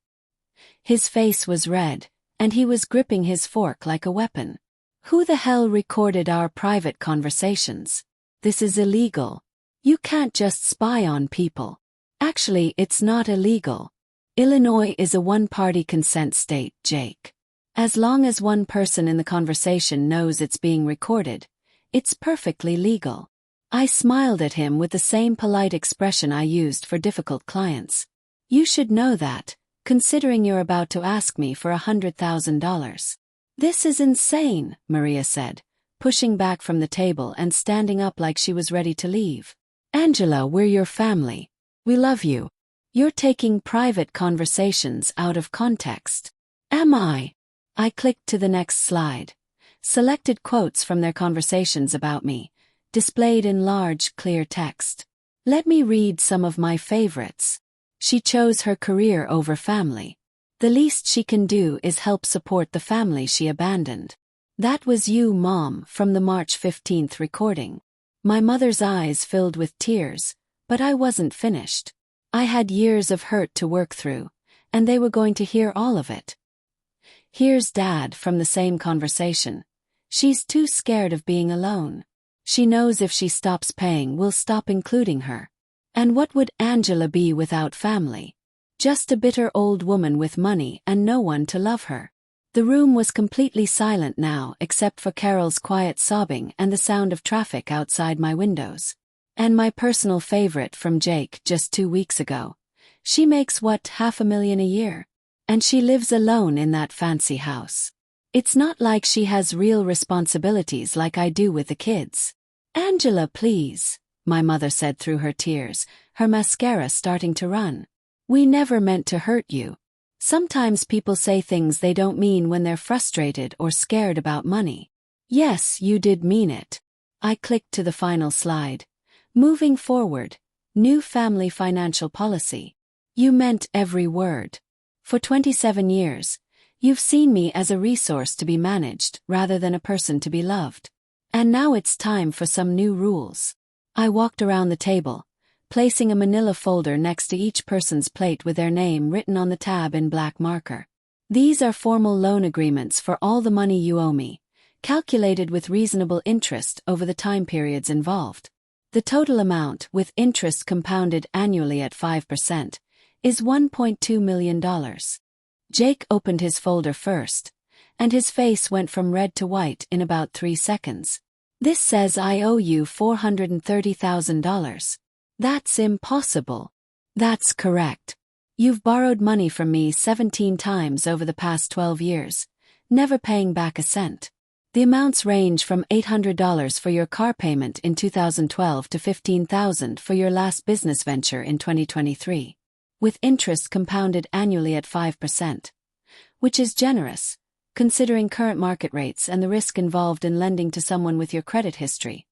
His face was red, and he was gripping his fork like a weapon. "Who the hell recorded our private conversations? This is illegal. You can't just spy on people." "Actually, it's not illegal. Illinois is a one-party consent state, Jake. As long as one person in the conversation knows it's being recorded, it's perfectly legal." I smiled at him with the same polite expression I used for difficult clients. "You should know that, considering you're about to ask me for $100,000. "This is insane," Maria said, pushing back from the table and standing up like she was ready to leave. "Angela, we're your family. We love you. You're taking private conversations out of context." "Am I?" I clicked to the next slide. Selected quotes from their conversations about me, displayed in large, clear text. Let me read some of my favorites. "She chose her career over family. The least she can do is help support the family she abandoned." "That was you, Mom," from the March 15th recording. My mother's eyes filled with tears, but I wasn't finished. I had years of hurt to work through, and they were going to hear all of it. "Here's Dad," from the same conversation. "She's too scared of being alone. She knows if she stops paying, we'll stop including her. And what would Angela be without family? Just a bitter old woman with money and no one to love her." The room was completely silent now except for Carol's quiet sobbing and the sound of traffic outside my windows. And my personal favorite from Jake just 2 weeks ago. "She makes what, $500,000 a year? And she lives alone in that fancy house." It's not like she has real responsibilities like I do with the kids. Angela, please, my mother said through her tears, her mascara starting to run. We never meant to hurt you. Sometimes people say things they don't mean when they're frustrated or scared about money. Yes, you did mean it. I clicked to the final slide. Moving forward, new family financial policy. You meant every word. For 27 years, you've seen me as a resource to be managed rather than a person to be loved. And now it's time for some new rules. I walked around the table, placing a manila folder next to each person's plate with their name written on the tab in black marker. These are formal loan agreements for all the money you owe me, calculated with reasonable interest over the time periods involved. The total amount, with interest compounded annually at 5%, is $1.2 million. Jake opened his folder first, and his face went from red to white in about 3 seconds. This says I owe you $430,000. That's impossible. That's correct. You've borrowed money from me 17 times over the past 12 years, never paying back a cent. The amounts range from $800 for your car payment in 2012 to $15,000 for your last business venture in 2023. With interest compounded annually at 5%, which is generous, considering current market rates and the risk involved in lending to someone with your credit history.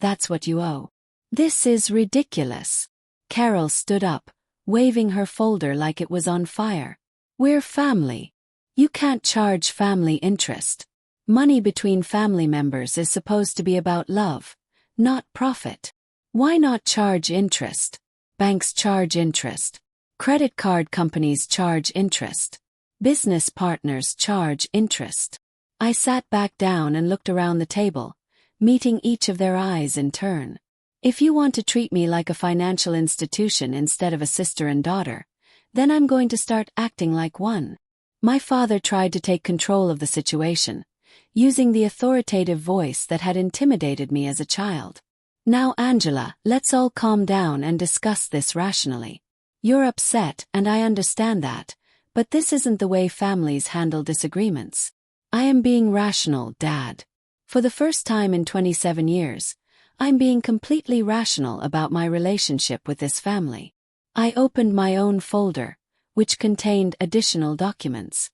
That's what you owe. This is ridiculous. Carol stood up, waving her folder like it was on fire. We're family. You can't charge family interest. Money between family members is supposed to be about love, not profit. Why not charge interest? Banks charge interest. Credit card companies charge interest. Business partners charge interest. I sat back down and looked around the table, meeting each of their eyes in turn. If you want to treat me like a financial institution instead of a sister and daughter, then I'm going to start acting like one. My father tried to take control of the situation, using the authoritative voice that had intimidated me as a child. Now, Angela, let's all calm down and discuss this rationally. You're upset, and I understand that, but this isn't the way families handle disagreements. I am being rational, Dad. For the first time in 27 years, I'm being completely rational about my relationship with this family. I opened my own folder, which contained additional documents.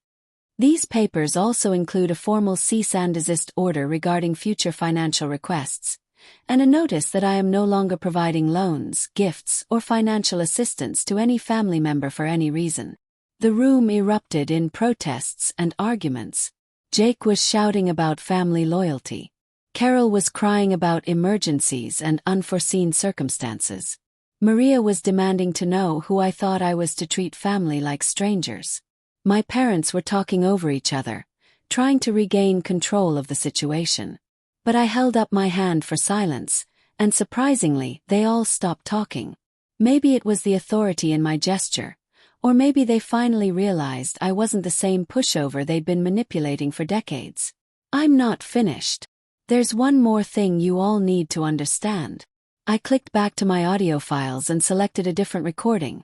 These papers also include a formal cease and desist order regarding future financial requests, and a notice that I am no longer providing loans, gifts, or financial assistance to any family member for any reason. The room erupted in protests and arguments. Jake was shouting about family loyalty. Carol was crying about emergencies and unforeseen circumstances. Maria was demanding to know who I thought I was to treat family like strangers. My parents were talking over each other, trying to regain control of the situation. But I held up my hand for silence, and surprisingly, they all stopped talking. Maybe it was the authority in my gesture, or maybe they finally realized I wasn't the same pushover they'd been manipulating for decades. I'm not finished. There's one more thing you all need to understand. I clicked back to my audio files and selected a different recording.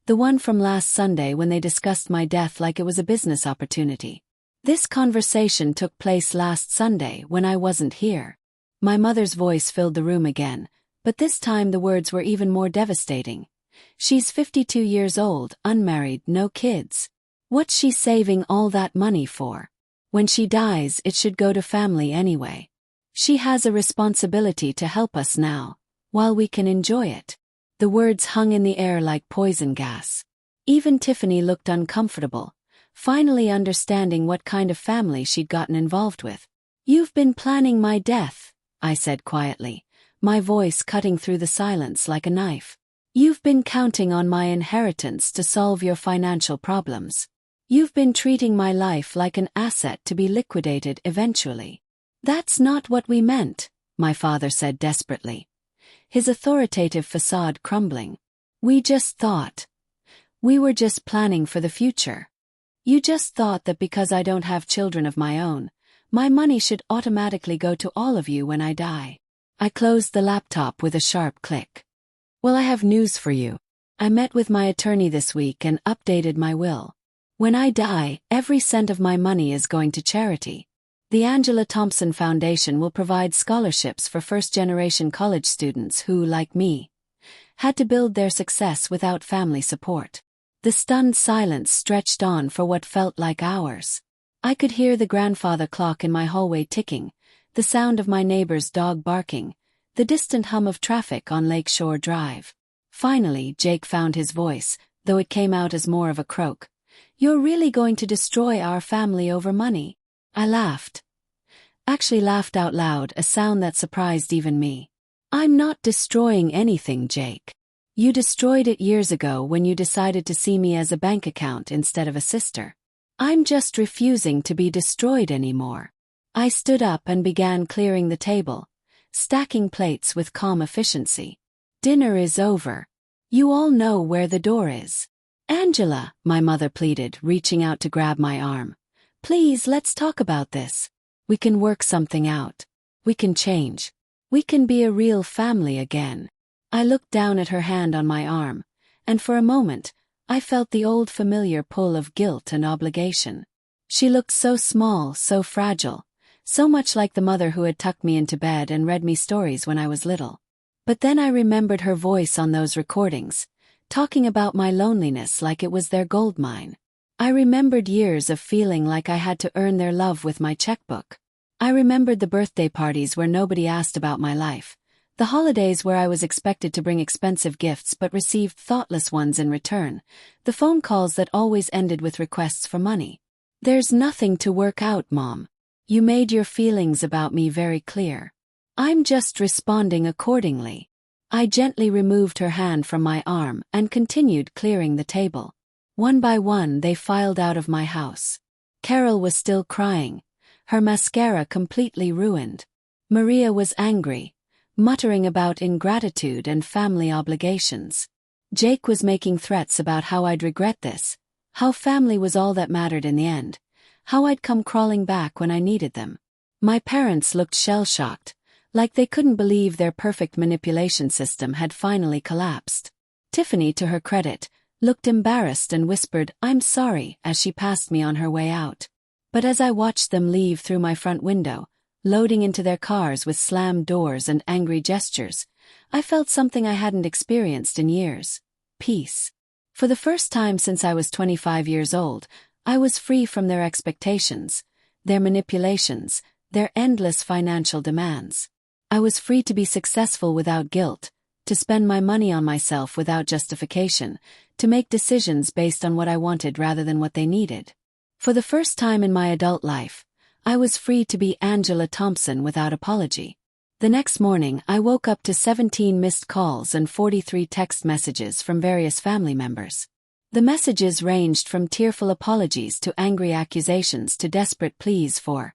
The one from last Sunday when they discussed my death like it was a business opportunity. This conversation took place last Sunday when I wasn't here. My mother's voice filled the room again, but this time the words were even more devastating. She's 52 years old, unmarried, no kids. What's she saving all that money for? When she dies, it should go to family anyway. She has a responsibility to help us now, while we can enjoy it. The words hung in the air like poison gas. Even Tiffany looked uncomfortable, finally understanding what kind of family she'd gotten involved with. You've been planning my death, I said quietly, my voice cutting through the silence like a knife. You've been counting on my inheritance to solve your financial problems. You've been treating my life like an asset to be liquidated eventually. That's not what we meant, my father said desperately, his authoritative facade crumbling. We were just planning for the future. You just thought that because I don't have children of my own, my money should automatically go to all of you when I die. I closed the laptop with a sharp click. Well, I have news for you. I met with my attorney this week and updated my will. When I die, every cent of my money is going to charity. The Angela Thompson Foundation will provide scholarships for first-generation college students who, like me, had to build their success without family support. The stunned silence stretched on for what felt like hours. I could hear the grandfather clock in my hallway ticking, the sound of my neighbor's dog barking, the distant hum of traffic on Lakeshore Drive. Finally, Jake found his voice, though it came out as more of a croak. "You're really going to destroy our family over money?" I laughed. Actually laughed out loud, a sound that surprised even me. "I'm not destroying anything, Jake. You destroyed it years ago when you decided to see me as a bank account instead of a sister. I'm just refusing to be destroyed anymore." I stood up and began clearing the table, stacking plates with calm efficiency. "Dinner is over. You all know where the door is." "Angela," my mother pleaded, reaching out to grab my arm. "Please, let's talk about this. We can work something out. We can change. We can be a real family again." I looked down at her hand on my arm, and for a moment, I felt the old familiar pull of guilt and obligation. She looked so small, so fragile, so much like the mother who had tucked me into bed and read me stories when I was little. But then I remembered her voice on those recordings, talking about my loneliness like it was their gold mine. I remembered years of feeling like I had to earn their love with my checkbook. I remembered the birthday parties where nobody asked about my life, the holidays where I was expected to bring expensive gifts but received thoughtless ones in return, the phone calls that always ended with requests for money. "There's nothing to work out, Mom. You made your feelings about me very clear. I'm just responding accordingly." I gently removed her hand from my arm and continued clearing the table. One by one they filed out of my house. Carol was still crying, her mascara completely ruined. Maria was angry, muttering about ingratitude and family obligations. Jake was making threats about how I'd regret this, how family was all that mattered in the end, how I'd come crawling back when I needed them. My parents looked shell-shocked, like they couldn't believe their perfect manipulation system had finally collapsed. Tiffany, to her credit, looked embarrassed and whispered, "I'm sorry," as she passed me on her way out. But as I watched them leave through my front window, loading into their cars with slammed doors and angry gestures, I felt something I hadn't experienced in years: peace. For the first time since I was 25 years old, I was free from their expectations, their manipulations, their endless financial demands. I was free to be successful without guilt, to spend my money on myself without justification, to make decisions based on what I wanted rather than what they needed. For the first time in my adult life, I was free to be Angela Thompson without apology. The next morning, I woke up to 17 missed calls and 43 text messages from various family members. The messages ranged from tearful apologies to angry accusations to desperate pleas for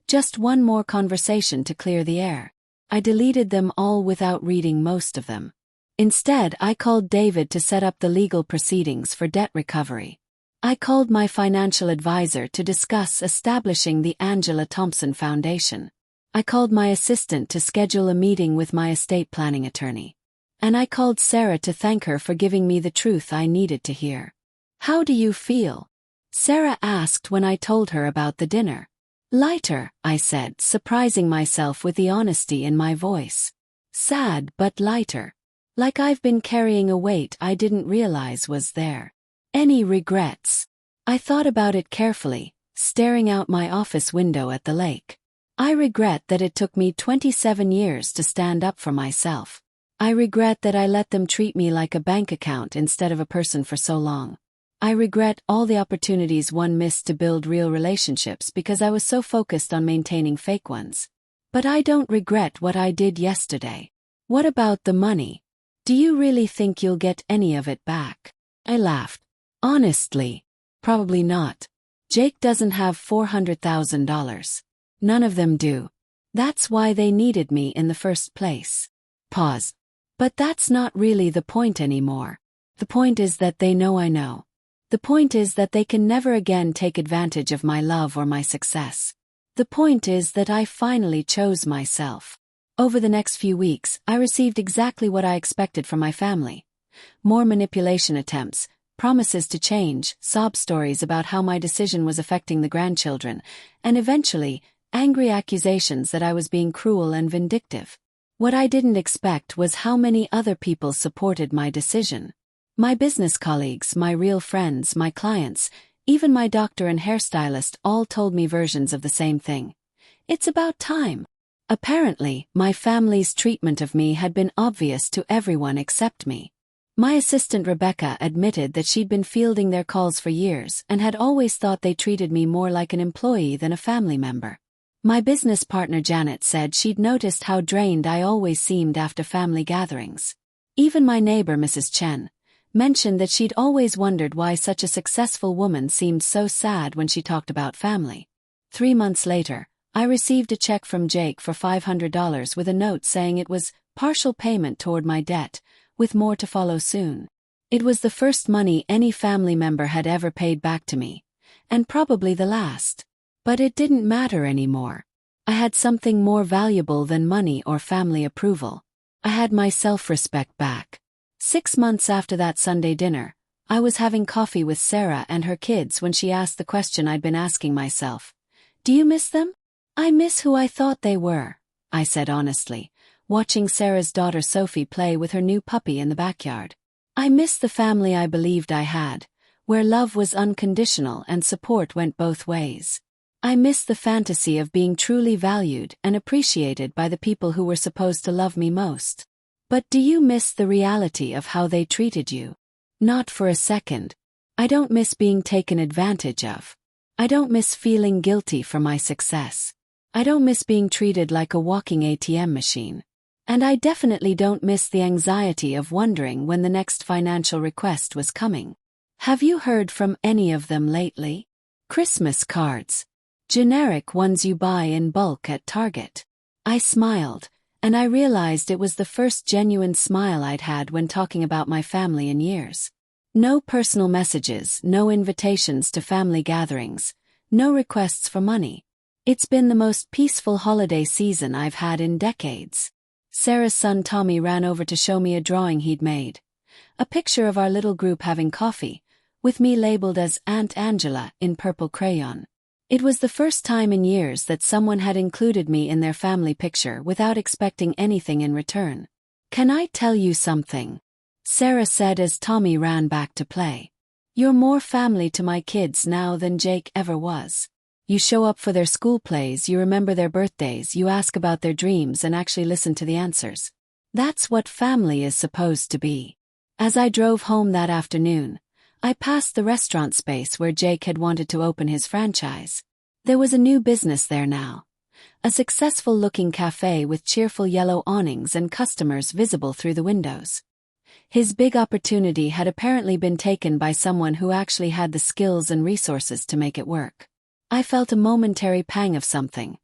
just one more conversation to clear the air. I deleted them all without reading most of them. Instead, I called David to set up the legal proceedings for debt recovery. I called my financial advisor to discuss establishing the Angela Thompson Foundation. I called my assistant to schedule a meeting with my estate planning attorney. And I called Sarah to thank her for giving me the truth I needed to hear. "How do you feel?" Sarah asked when I told her about the dinner. "Lighter," I said, surprising myself with the honesty in my voice. "Sad but lighter. Like I've been carrying a weight I didn't realize was there." "Any regrets?" I thought about it carefully, staring out my office window at the lake. I regret that it took me 27 years to stand up for myself. I regret that I let them treat me like a bank account instead of a person for so long. I regret all the opportunities one missed to build real relationships because I was so focused on maintaining fake ones. But I don't regret what I did yesterday. "What about the money? Do you really think you'll get any of it back?" I laughed. "Honestly, probably not. Jake doesn't have $400,000. None of them do. That's why they needed me in the first place." Pause. "But that's not really the point anymore. The point is that they know I know. The point is that they can never again take advantage of my love or my success. The point is that I finally chose myself." Over the next few weeks, I received exactly what I expected from my family. More manipulation attempts, promises to change, sob stories about how my decision was affecting the grandchildren, and eventually, angry accusations that I was being cruel and vindictive. What I didn't expect was how many other people supported my decision. My business colleagues, my real friends, my clients, even my doctor and hairstylist all told me versions of the same thing. It's about time. Apparently, my family's treatment of me had been obvious to everyone except me. My assistant Rebecca admitted that she'd been fielding their calls for years and had always thought they treated me more like an employee than a family member. My business partner Janet said she'd noticed how drained I always seemed after family gatherings. Even my neighbor Mrs. Chen mentioned that she'd always wondered why such a successful woman seemed so sad when she talked about family. 3 months later, I received a check from Jake for $500 with a note saying it was partial payment toward my debt, with more to follow soon. It was the first money any family member had ever paid back to me, and probably the last. But it didn't matter anymore. I had something more valuable than money or family approval. I had my self-respect back. 6 months after that Sunday dinner, I was having coffee with Sarah and her kids when she asked the question I'd been asking myself. Do you miss them? I miss who I thought they were, I said honestly, watching Sarah's daughter Sophie play with her new puppy in the backyard. I miss the family I believed I had, where love was unconditional and support went both ways. I miss the fantasy of being truly valued and appreciated by the people who were supposed to love me most. But do you miss the reality of how they treated you? Not for a second. I don't miss being taken advantage of. I don't miss feeling guilty for my success. I don't miss being treated like a walking ATM machine. And I definitely don't miss the anxiety of wondering when the next financial request was coming. Have you heard from any of them lately? Christmas cards. Generic ones you buy in bulk at Target. I smiled, and I realized it was the first genuine smile I'd had when talking about my family in years. No personal messages, no invitations to family gatherings, no requests for money. It's been the most peaceful holiday season I've had in decades. Sarah's son Tommy ran over to show me a drawing he'd made. A picture of our little group having coffee, with me labeled as Aunt Angela in purple crayon. It was the first time in years that someone had included me in their family picture without expecting anything in return. Can I tell you something? Sarah said as Tommy ran back to play. You're more family to my kids now than Jake ever was. You show up for their school plays, you remember their birthdays, you ask about their dreams and actually listen to the answers. That's what family is supposed to be. As I drove home that afternoon, I passed the restaurant space where Jake had wanted to open his franchise. There was a new business there now. A successful-looking cafe with cheerful yellow awnings and customers visible through the windows. His big opportunity had apparently been taken by someone who actually had the skills and resources to make it work. I felt a momentary pang of something.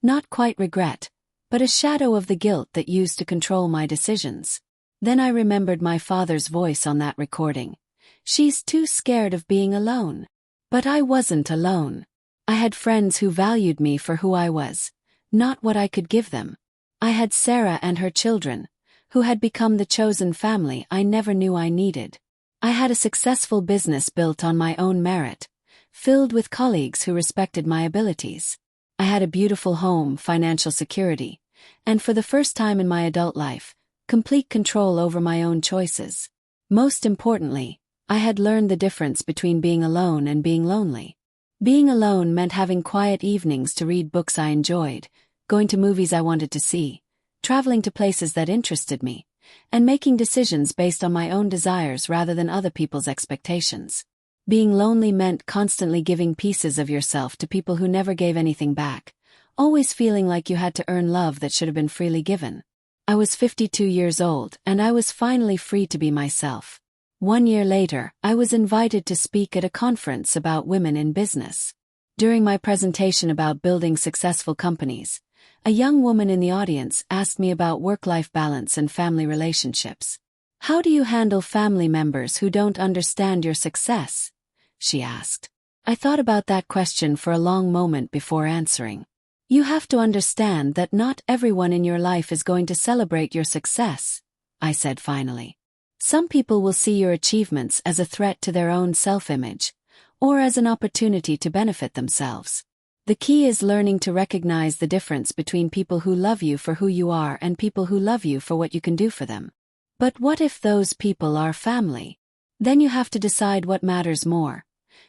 Not quite regret, but a shadow of the guilt that used to control my decisions. Then I remembered my father's voice on that recording. She's too scared of being alone. But I wasn't alone. I had friends who valued me for who I was, not what I could give them. I had Sarah and her children, who had become the chosen family I never knew I needed. I had a successful business built on my own merit, filled with colleagues who respected my abilities. I had a beautiful home, financial security, and for the first time in my adult life, complete control over my own choices. Most importantly, I had learned the difference between being alone and being lonely. Being alone meant having quiet evenings to read books I enjoyed, going to movies I wanted to see, traveling to places that interested me, and making decisions based on my own desires rather than other people's expectations. Being lonely meant constantly giving pieces of yourself to people who never gave anything back, always feeling like you had to earn love that should have been freely given. I was 52 years old, and I was finally free to be myself. 1 year later, I was invited to speak at a conference about women in business. During my presentation about building successful companies, a young woman in the audience asked me about work-life balance and family relationships. How do you handle family members who don't understand your success? She asked. I thought about that question for a long moment before answering. You have to understand that not everyone in your life is going to celebrate your success, I said finally. Some people will see your achievements as a threat to their own self-image, or as an opportunity to benefit themselves. The key is learning to recognize the difference between people who love you for who you are and people who love you for what you can do for them. But what if those people are family? Then you have to decide what matters more: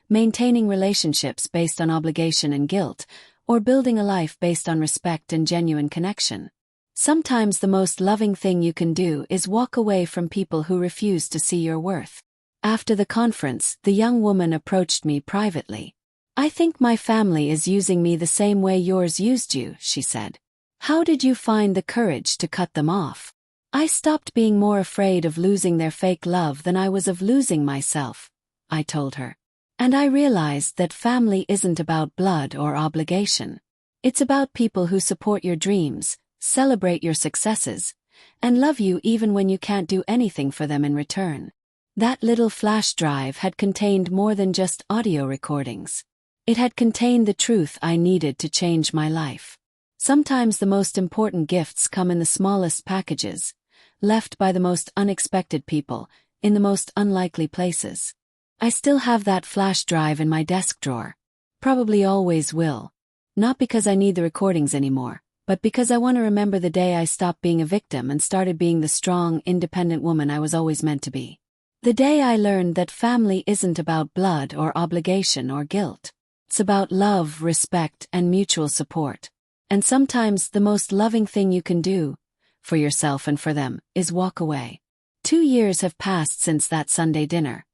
maintaining relationships based on obligation and guilt, or building a life based on respect and genuine connection. Sometimes the most loving thing you can do is walk away from people who refuse to see your worth. After the conference, the young woman approached me privately. "I think my family is using me the same way yours used you," she said. "How did you find the courage to cut them off?" "I stopped being more afraid of losing their fake love than I was of losing myself," I told her. "And I realized that family isn't about blood or obligation. It's about people who support your dreams, celebrate your successes, and love you even when you can't do anything for them in return." That little flash drive had contained more than just audio recordings. It had contained the truth I needed to change my life. Sometimes the most important gifts come in the smallest packages, left by the most unexpected people, in the most unlikely places. I still have that flash drive in my desk drawer. Probably always will. Not because I need the recordings anymore, but because I want to remember the day I stopped being a victim and started being the strong, independent woman I was always meant to be. The day I learned that family isn't about blood or obligation or guilt. It's about love, respect, and mutual support. And sometimes the most loving thing you can do, for yourself and for them, is walk away. 2 years have passed since that Sunday dinner,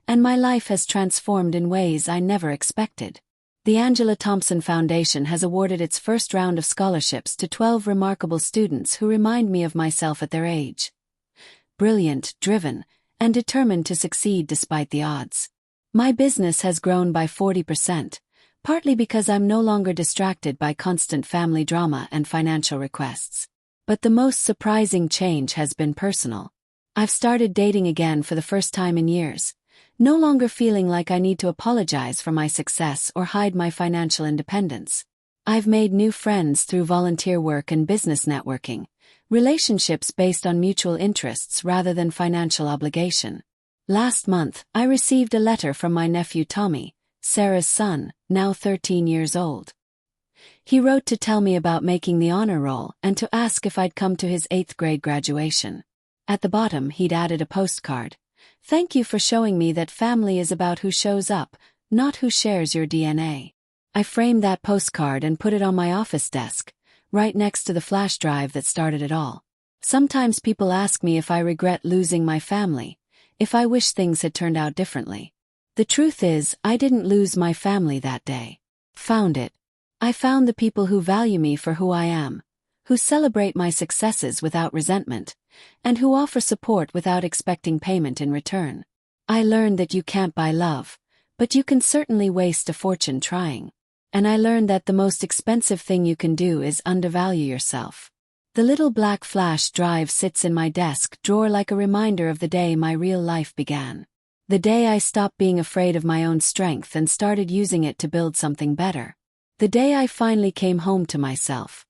and my life has transformed in ways I never expected. The Angela Thompson Foundation has awarded its first round of scholarships to 12 remarkable students who remind me of myself at their age. Brilliant, driven, and determined to succeed despite the odds. My business has grown by 40%, partly because I'm no longer distracted by constant family drama and financial requests. But the most surprising change has been personal. I've started dating again for the first time in years, no longer feeling like I need to apologize for my success or hide my financial independence. I've made new friends through volunteer work and business networking, relationships based on mutual interests rather than financial obligation. Last month, I received a letter from my nephew Tommy, Sarah's son, now 13 years old. He wrote to tell me about making the honor roll and to ask if I'd come to his 8th grade graduation. At the bottom, he'd added a postcard. "Thank you for showing me that family is about who shows up, not who shares your DNA." I framed that postcard and put it on my office desk, right next to the flash drive that started it all. Sometimes people ask me if I regret losing my family, if I wish things had turned out differently. The truth is, I didn't lose my family that day. Found it. I found the people who value me for who I am, who celebrate my successes without resentment, and who offer support without expecting payment in return. I learned that you can't buy love, but you can certainly waste a fortune trying. And I learned that the most expensive thing you can do is undervalue yourself. The little black flash drive sits in my desk drawer like a reminder of the day my real life began. The day I stopped being afraid of my own strength and started using it to build something better. The day I finally came home to myself.